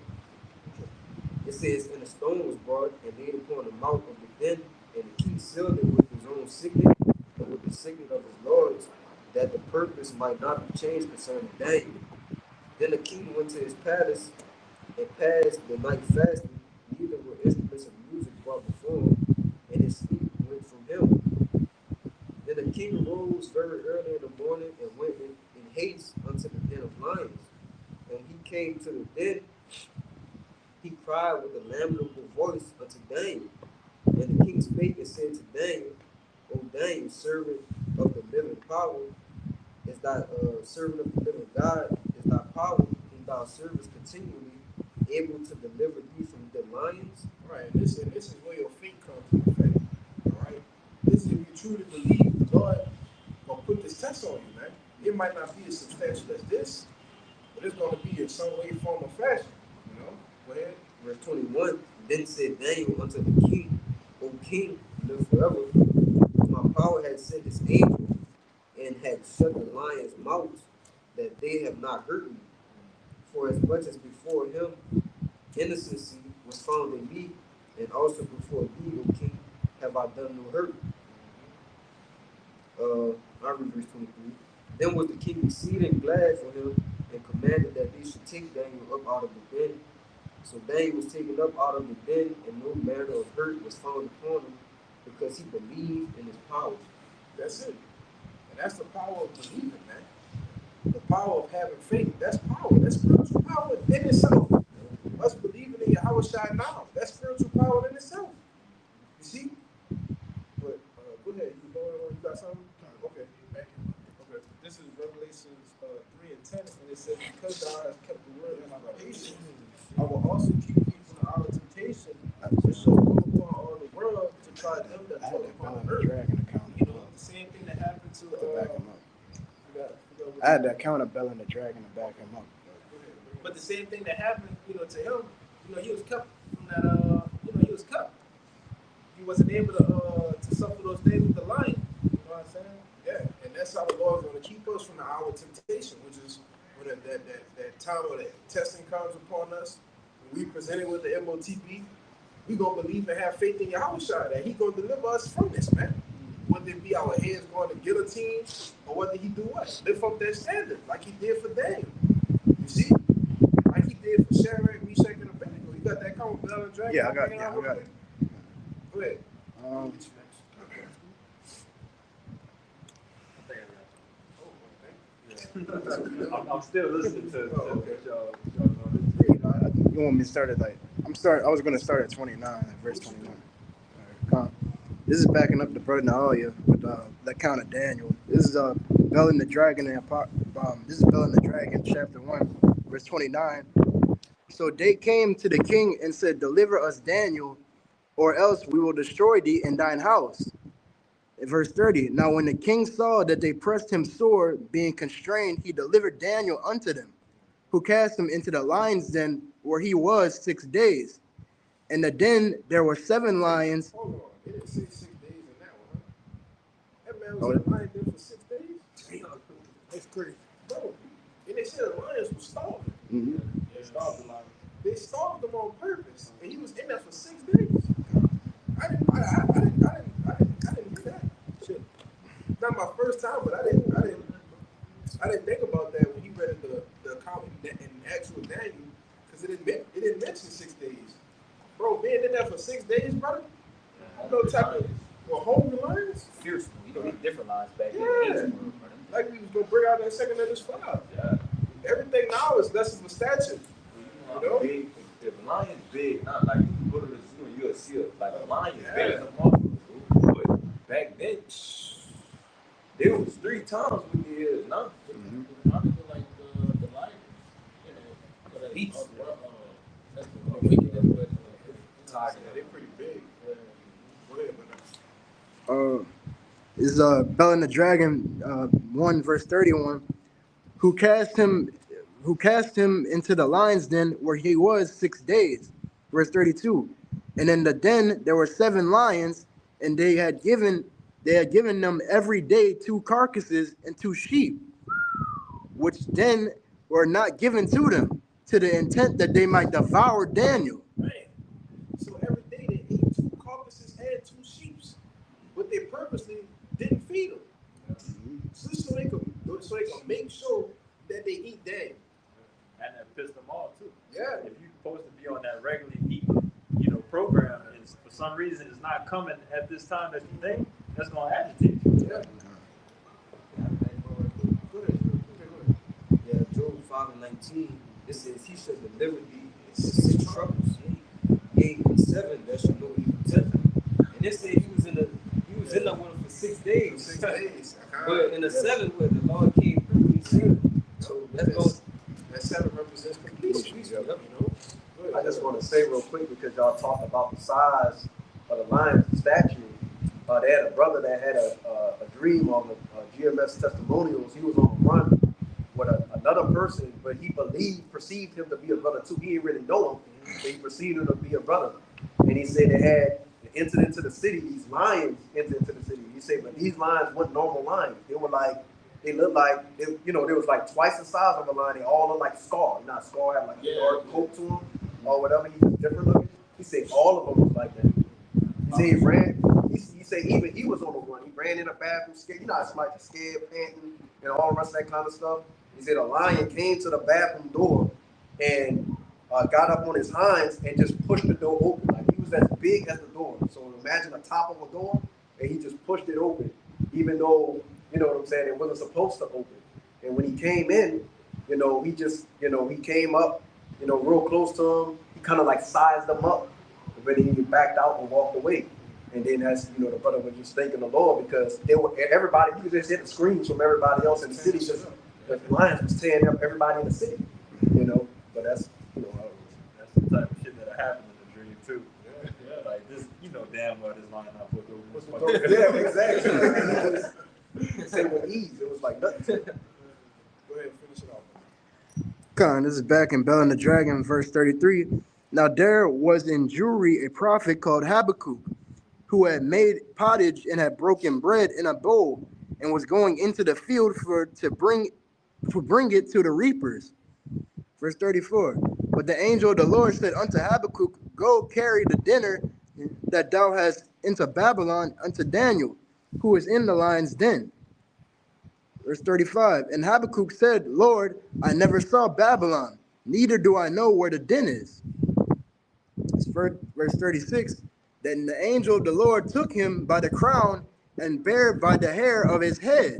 It says, and a stone was brought and laid upon the mouth of the den, and the king sealed it with his own signet and with the signet of his lords, that the purpose might not be changed concerning Daniel. Then the king went to his palace and passed the night fasting, neither were instruments of music brought before him, and his sleep went from him. Then the king rose very early in the morning and went in haste unto the den of lions. And he came to the den, he cried with a lamentable voice unto Daniel. And the king spake and said to Daniel, O Daniel, servant of the living power, is thy servant of the living God, is thy power whom thou servest continually able to deliver thee from the lions? Right, and this is where your faith comes into effect. All right, this is if you truly believe the Lord gonna put this test on you, man. It might not be as substantial as this, but it's gonna be in some way, form, or fashion. You know, go ahead. Verse 21, then said Daniel unto the king, O king, live forever. My power had sent his angel and had shut the lions' mouths, that they have not hurt me. For as much as before him innocency was found in me, and also before thee, O king, have I done no hurt. I read verse 23. Then was the king exceeding glad for him, and commanded that they should take Daniel up out of the den. So Daniel was taken up out of the den, and no manner of hurt was found upon him, because he believed in his power. That's it. And that's the power of believing, man. The power of having faith. That's power. That's spiritual power in itself. Us believing in Yahweh Shai now. That's spiritual power in itself. You see? But go ahead. You got something? Okay. Okay. This is Revelations 3 and 10, and it says, because thou hast kept the word of my patience, I will also keep thee from the hour of temptation, which shall come upon all the world to try them that I had dwell that upon Bell the and earth. Dragon account. You know, the same thing that happened to To back him up. forgot I had that account of Bell and the Dragon to back him up. But the same thing that happened, to him, he was kept from that, he was kept. He wasn't able to suffer those days with the lion. You know what I'm saying? Yeah, and that's how the Lord is going to keep us from the hour of temptation, which is when that time where that testing comes upon us. When we present it with the MOTB, we going to believe and have faith in Yahweh Shai that He going to deliver us from this, man. Whether it be our heads going to guillotine or whether He do what? Lift up that standard like He did for Daniel. You see? Like He did for Shadrach, Meshach, and Abednego. You got that comment, Bell and Dragon? Yeah, I got it. Go ahead. I'm still listening to what y'all You want me to start at I was going to start at 29, at verse 29. All right, this is backing up the brother Naalia with the account of Daniel. This is Bell and the Dragon this is Bell and the Dragon, chapter 1, verse 29. So they came to the king and said, deliver us Daniel, or else we will destroy thee in thine house. In verse 30, now when the king saw that they pressed him sore, being constrained, he delivered Daniel unto them, who cast him into the lions' den, where he was 6 days. In the den there were 7 lions. Hold on. It didn't say 6 days in that one, huh? That man was in the lion den for 6 days? That's crazy. Bro, and they said the lions were starving. Mm-hmm. They starved the lions. They starved them on purpose, and he was in there for 6 days. I didn't hear that. Shit. Not my first time, but I didn't think about that when he read the account in actual Daniel, because it didn't mention 6 days. Bro, being in there for 6 days, brother. You know, type of hungry lions. Fierce. You know, different lines back Yeah. then. Like we was gonna bring out that second of this fire. Yeah. Everything now is less of a statue. You know? Big, if a lion's big, not like you go to the zoo and you'll see like a lion big as a motherfucker. But back then, there was 3 times what there is now. Probably like the lion, for that Beast. That's the wickedness, but Yeah, they're pretty big. Go ahead, man. Is Bel and the Dragon 1 verse 31, who cast him into the lion's den where he was 6 days. Verse 32. And in the den there were 7 lions, and they had given them every day 2 carcasses and 2 sheep, which then were not given to them, to the intent that they might devour Daniel. Man. So every day they ate 2 carcasses and 2 sheep, but they purposely didn't feed them. So they could make sure that they eat Daniel. And that pissed them off too. Yeah. If you're supposed to be on that regularly eating, program, and for some reason it's not coming at this time that you think, that's gonna agitate you. Yeah. Yeah, Job 5:19, it says he shall deliver thee in 6 troubles. Yea, in 7 there shall no evil tempt thee. And it said he was in the one for 6 days. 6 days. But in the 7th where the Lord came through, he said, so let's go. That 7 represents completion. I just want to say real quick, because y'all talked about the size of the lion's statue. They had a brother that had a dream on the GMS testimonials. He was on the run with another person, but he perceived him to be a brother too. He didn't really know him, but he perceived him to be a brother. And he said they entered into the city. These lions entered into the city. He said, but these lions weren't normal lions. They looked like, they was like twice the size of a lion. They all looked like Scar. You know, Scar had like a dark coat to him or whatever. He was different looking. He said all of them was like that. He said he ran. He said even he was on the run. He ran in a bathroom scared. You know how somebody's scared, panting, and all the rest of that kind of stuff. He said a lion came to the bathroom door and got up on his hinds and just pushed the door open. Like he was as big as the door. So imagine the top of a door, and he just pushed it open, even though, you know what I'm saying, it wasn't supposed to open. And when he came in, he just, he came up, real close to him. He kind of like sized them up, but then he backed out and walked away. And then that's, the brother was just thanking the Lord, because everybody, you just hit the screams from everybody else in the city. Just the lions was tearing up everybody in the city, But that's, that's the type of shit that happened in the dream too. Yeah. Like this, damn well this lion not put over. Yeah, exactly. Say with ease, it was like nothing. Go ahead and finish it off. Con, this is back in Bel and the Dragon, verse 33. Now there was in Jewry a prophet called Habakkuk, who had made pottage and had broken bread in a bowl, and was going into the field to bring it to the reapers. Verse 34. But the angel of the Lord said unto Habakkuk, Go carry the dinner that thou hast into Babylon unto Daniel, who is in the lion's den. Verse 35. And Habakkuk said, Lord, I never saw Babylon, neither do I know where the den is. Verse 36. Then the angel of the Lord took him by the crown and bare by the hair of his head,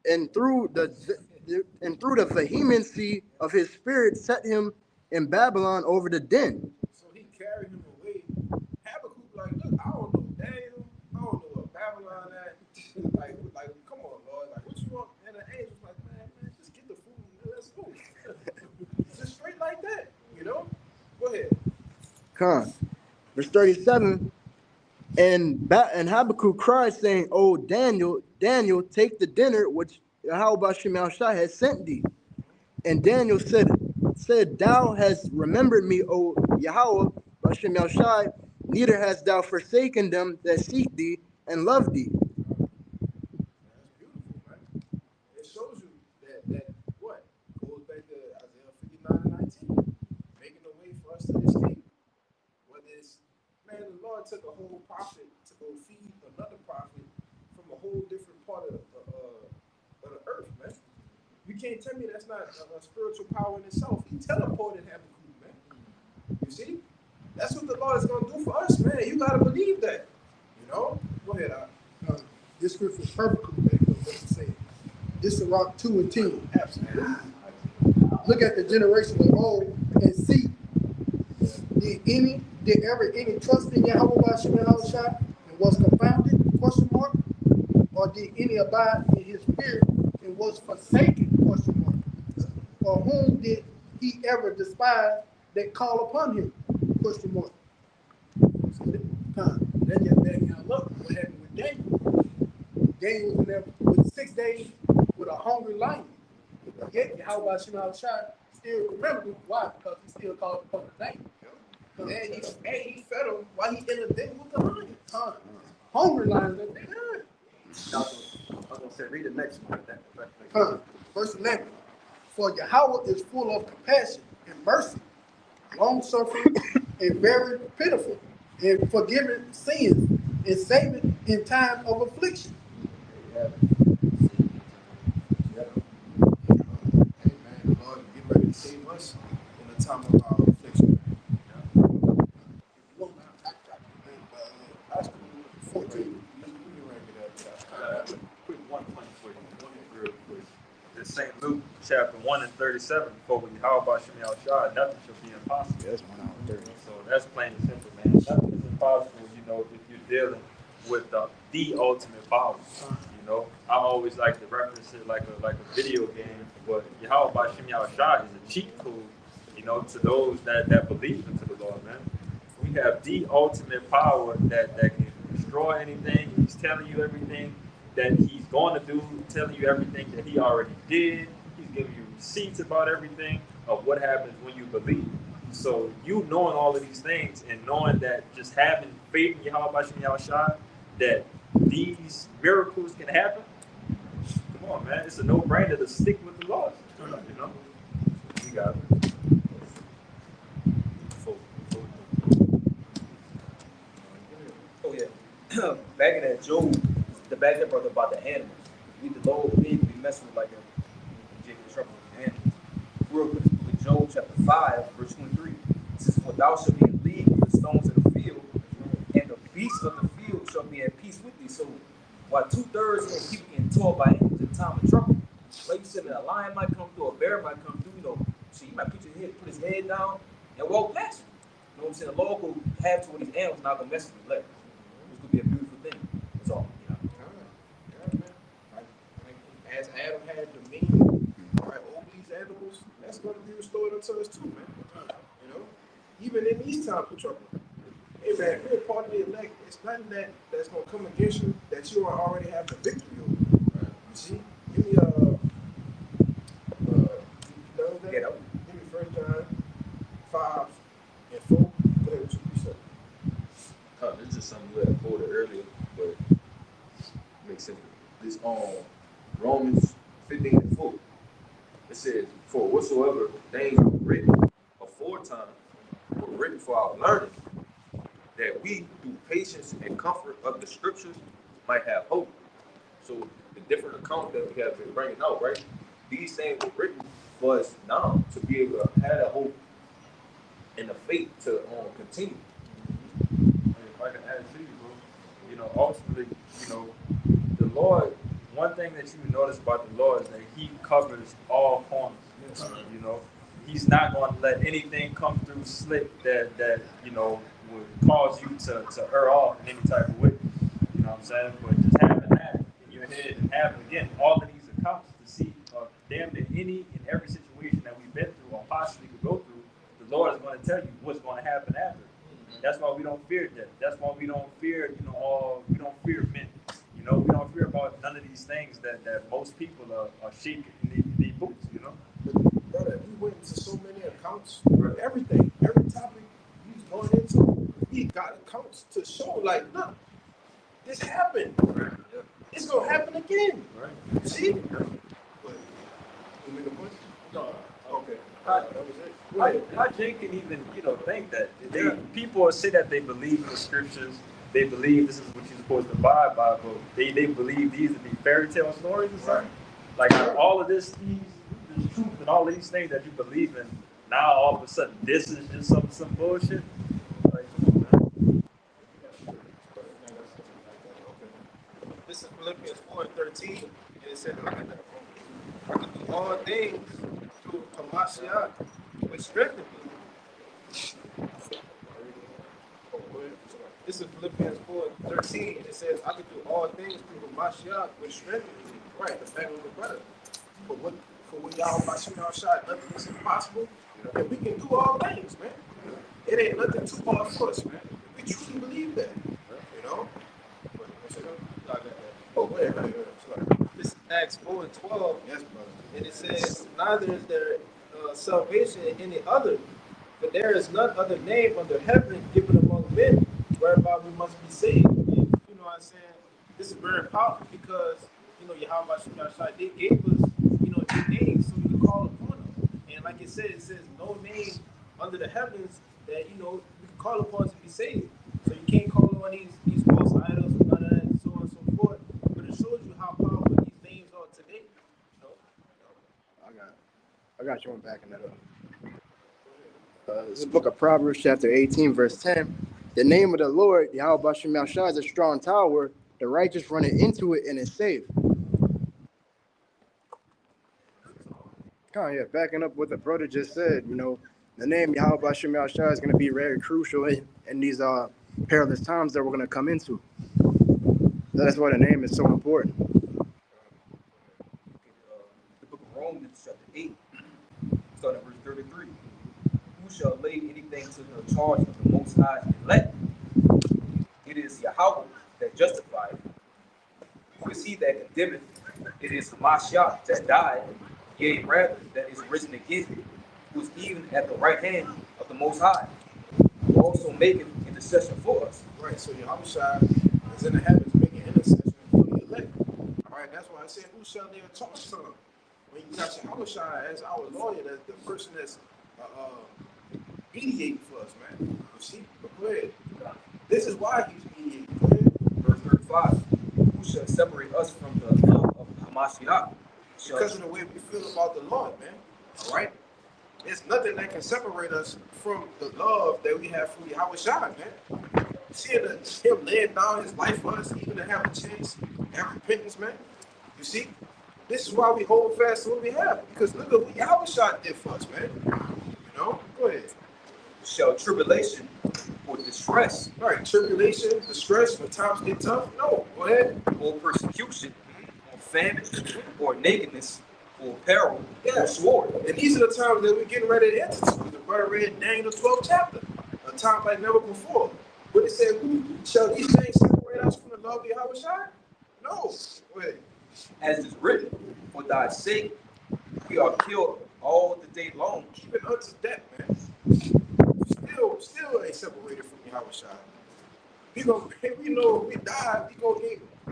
and through the vehemency of his spirit set him in Babylon over the den. So he carried him away. Habakkuk like, look, I don't know Daniel. I don't know what Babylon at. like, come on, Lord. Like, what you want? And the angel's like, man, just get the food and let's go. Just straight like that, Go ahead. Con. Verse 37. And Habakkuk cried, saying, O Daniel, take the dinner which Yahweh Shemel has sent thee. And Daniel said, Thou hast remembered me, O Yahweh Shemel, neither hast thou forsaken them that seek thee and love thee. That's beautiful, man. It shows you that what? Goes back to Isaiah 59 and 19. Making a way for us to escape. Whether it's, man, the Lord took a whole prophet to go feed another prophet from a whole different part of the earth, man. You can't tell me that's not a spiritual power in itself. He teleported Habakkuk, man. You see? That's what the Lord is going to do for us, man. You got to believe that. Go ahead, This scripture is perfect, man. What it say. This is Rock 2 and 10. Absolutely. Look at the generation of old and see, did ever any trust in Yahweh Shai and was confounded, question mark? Or did any abide in his spirit and was forsaken, question mark? Or whom did he ever despise that call upon him, question mark? Then you look what happened with Daniel. Daniel was in there with 6 days with a hungry lion. Yet Yahweh Shema Shai still remembered. Why? Because he still called upon the name. And he fed him while he in the den with the lion. Hungry lions that they had. I was gonna say, read the next one. Verse 11. For Yahweh is full of compassion and mercy, long suffering, and very pitiful, and forgiving sins, and saving in time of affliction. Amen. The Lord get ready to save us in the time of our affliction. Quick one point for you, real quick. This St. Luke chapter 1 and 37. For with Yahweh Shem Shai, nothing shall be impossible. Yeah, that's 1 hour 30. So that's plain and simple, man. Nothing is impossible, if you're dealing with the ultimate power. I always like to reference it like a video game, but Yahweh Shem Shai is a cheat code, to those that believe into the Lord, man. We have the ultimate power that can destroy anything. He's telling you everything that he's going to do, telling you everything that he already did. He's giving you receipts about everything of what happens when you believe. So you knowing all of these things and knowing that just having faith in Yahweh Shem Shai, that these miracles can happen, come on, man. It's a no-brainer to stick with the Lord. You got it. Oh yeah. Back in that Job, the back there brother about the animals. We the Lord we be messing with like a Jacob trouble with animals. Real quick with Job chapter 5, verse 23. It says, for thou shalt be in league with the stones of the field, and the beasts of the field shall be at peace with thee. So while 2/3 of people getting tore by animals in time of trouble, like you said, a lion might come through, a bear might come through, so you might put his head down and walk past you. You know what I'm saying? The Lord will have to where these animals not gonna mess with you later. It's gonna be a beautiful thing. That's all. Yeah, man. Like, as Adam had dominion, right, over these animals, that's going to be restored unto us too, man. Even in these times of trouble. Hey, man, if you're a part of the elect, it's nothing that's going to come against you that you are already having a victory over. Right? You see? Give me Get out. Give me 1 John 5 and 4. Go ahead with your precept. This is just something you had quoted earlier, but it makes sense. This Romans 15 and 4. It says, for whatsoever things were written aforetime were written for our learning, that we, through patience and comfort of the scriptures, might have hope. So the different accounts that we have been bringing out, right? These things were written for us now to be able to have that hope and the faith to continue. If I can add to you, bro, ultimately, the Lord, one thing that you notice about the Lord is that he covers all corners. He's not going to let anything come through slick that would cause you to err off in any type of way. You know what I'm saying? But just having that in your head and having, again, all of these accounts to see damn near any and every situation that we've been through or possibly could go through, the Lord is going to tell you what's going to happen after. That's why we don't fear death. That's why we don't fear, we don't fear men. We don't fear about none of these things that most people are shaking in their boots, Brother, we went into so many accounts for everything. Every topic he's going into, he got accounts to show, like, look, this happened. It's going to happen again. Right. See? But, you make a point? No. Okay. That was it. How Jake can even, think that? People say that they believe in the scriptures, they believe this is what you're supposed to abide by, but they believe these to be fairy tale stories or something. Like all of this truth and all of these things that you believe in, now all of a sudden this is just some bullshit. Like, come on, man. This is Philippians 4:13, and it said, I can do all things through Hamashiach, which strengthens me. This is Philippians 4:13, and it says, I can do all things through Hamashiach, which strengthens me. Right, the fact of the brother. But when y'all by shooting our shot, nothing is impossible. And we can do all things, man. It ain't nothing too hard for us, man. We truly believe that. But, Oh, go ahead. Sorry. This is Acts 4:12, Yes, brother. and it says, "Neither is there salvation in any other, but there is none other name under heaven given among men whereby we must be saved." And, you know what I'm saying? This is very powerful because, Yahweh Shai, they gave us, their names so we can call upon them. And like it says no name under the heavens that, we can call upon to be saved. So you can't call on these false idols and none of that and so on and so forth. But it shows you how powerful these names are today. I got you one backing that up. This is the book of Proverbs, chapter 18, verse 10. The name of the Lord, Yahweh Bashem Yahshua, is a strong tower. The righteous run into it and is safe. Backing up what the brother just said, the name Yahweh Bashem Yahshua is going to be very crucial in these perilous times that we're going to come into. That's why the name is so important. The book of Romans, chapter 8, starting at verse 33. Who shall lay anything to the charge of the Most High's elect? It is Yahweh that justifieth. Who is he that condemneth? It is Mashiach that died, yea, rather, that is risen again, who is even at the right hand of the Most High, who also maketh intercession for us. Right, so Yahweh Shai is in the heavens making intercession for the elect. All right, that's why I said, who shall they charge to? When you got Yahweh Shai as our lawyer, that's the person that's mediating for us, man. You see, but go ahead. This is why he's mediating. Go ahead. Verse 35. Who shall separate us from the love of Hamashiach? Because of the way we feel about the Lord, man. All right? There's nothing that can separate us from the love that we have for Yahweh Shai, man. Seeing him laying down his life for us, even to have a chance and repentance, man. You see? This is why we hold fast to what we have. Because look at what Yahweh Shai did for us, man. Go ahead. Shall tribulation or distress, right? Tribulation, distress, when times get tough. No, go ahead. Or persecution, or famine, or nakedness, or peril, or sword. And these are the times that we're getting ready to enter to. The brother read Daniel 12th chapter, a time like never before. But it said, who shall these things separate us from the love of Yahweh Shai? No. Go ahead. As is written, for thy sake we are killed all the day long. Even unto death, man. Still ain't separated from Yahweh Shai. We know if we die, we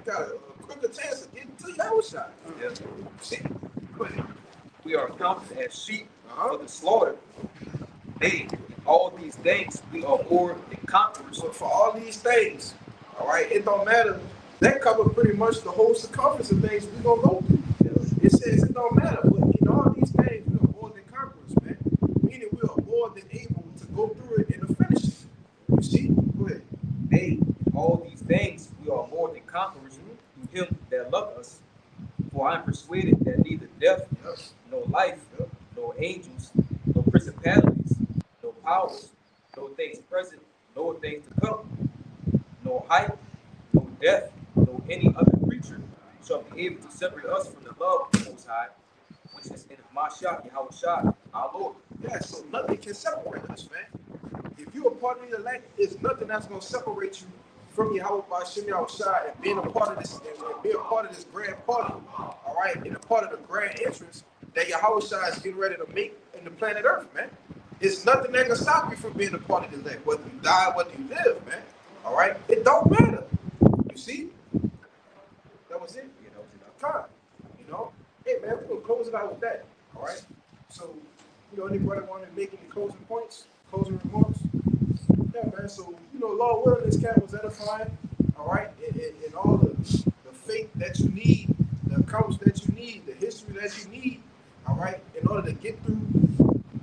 got a quicker chance of getting to Yahweh Shai. Yeah. See? We are counted as sheep for the slaughter. Nay, all these things we are more than conquerors. So for all these things, all right, it don't matter. That covers pretty much the whole circumference of things we're going to go through. It says it don't matter, but in all these things, we are more than conquerors, man. Meaning we are more than able to go through it and to finish it. You see? Go ahead. Nay, all these things we are more than conquerors through him that loved us. For I am persuaded that neither death, nor life, nor angels, nor principalities, nor powers, nor things present, nor things to come, nor height, nor depth, nor any other creature shall be able to separate us from the love of the Most High, which is in Mashiach Yahweh Shai, our Lord. Yeah, so nothing can separate us, man. If you're a part of the elect, there's nothing that's going to separate you from Yahweh Bashem Yahweh Shai and being a part of this, and being a part of this grand party, all right, and a part of the grand entrance that Yahweh Shai is getting ready to make in the planet Earth, man. There's nothing that can stop you from being a part of the elect, whether you die, whether you live, man. All right, it don't matter. You see, that was it. Time. Hey man, we're gonna close it out with that. All right. So, anybody want to make any closing points, closing remarks? Yeah, man. So, Lord willing, this camp was edifying. All right, and all the faith that you need, the courage that you need, the history that you need. All right, in order to get through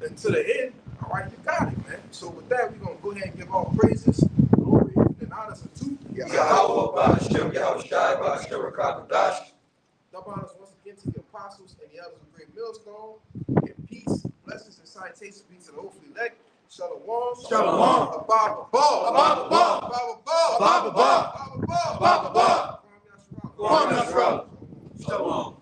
until the end. All right, you got it, man. So with that, we're gonna go ahead and give all praises, glory, and honors unto Yahweh Bashem Yahweh Shai Bashem Rakadash. Double honors once again to the apostles and the elders of Great Millstone. And peace, blessings, and salutations be to the hopefully elect. Shalom. Shalom. Abba, Abba, Abba, Abba, Abba, Shalom.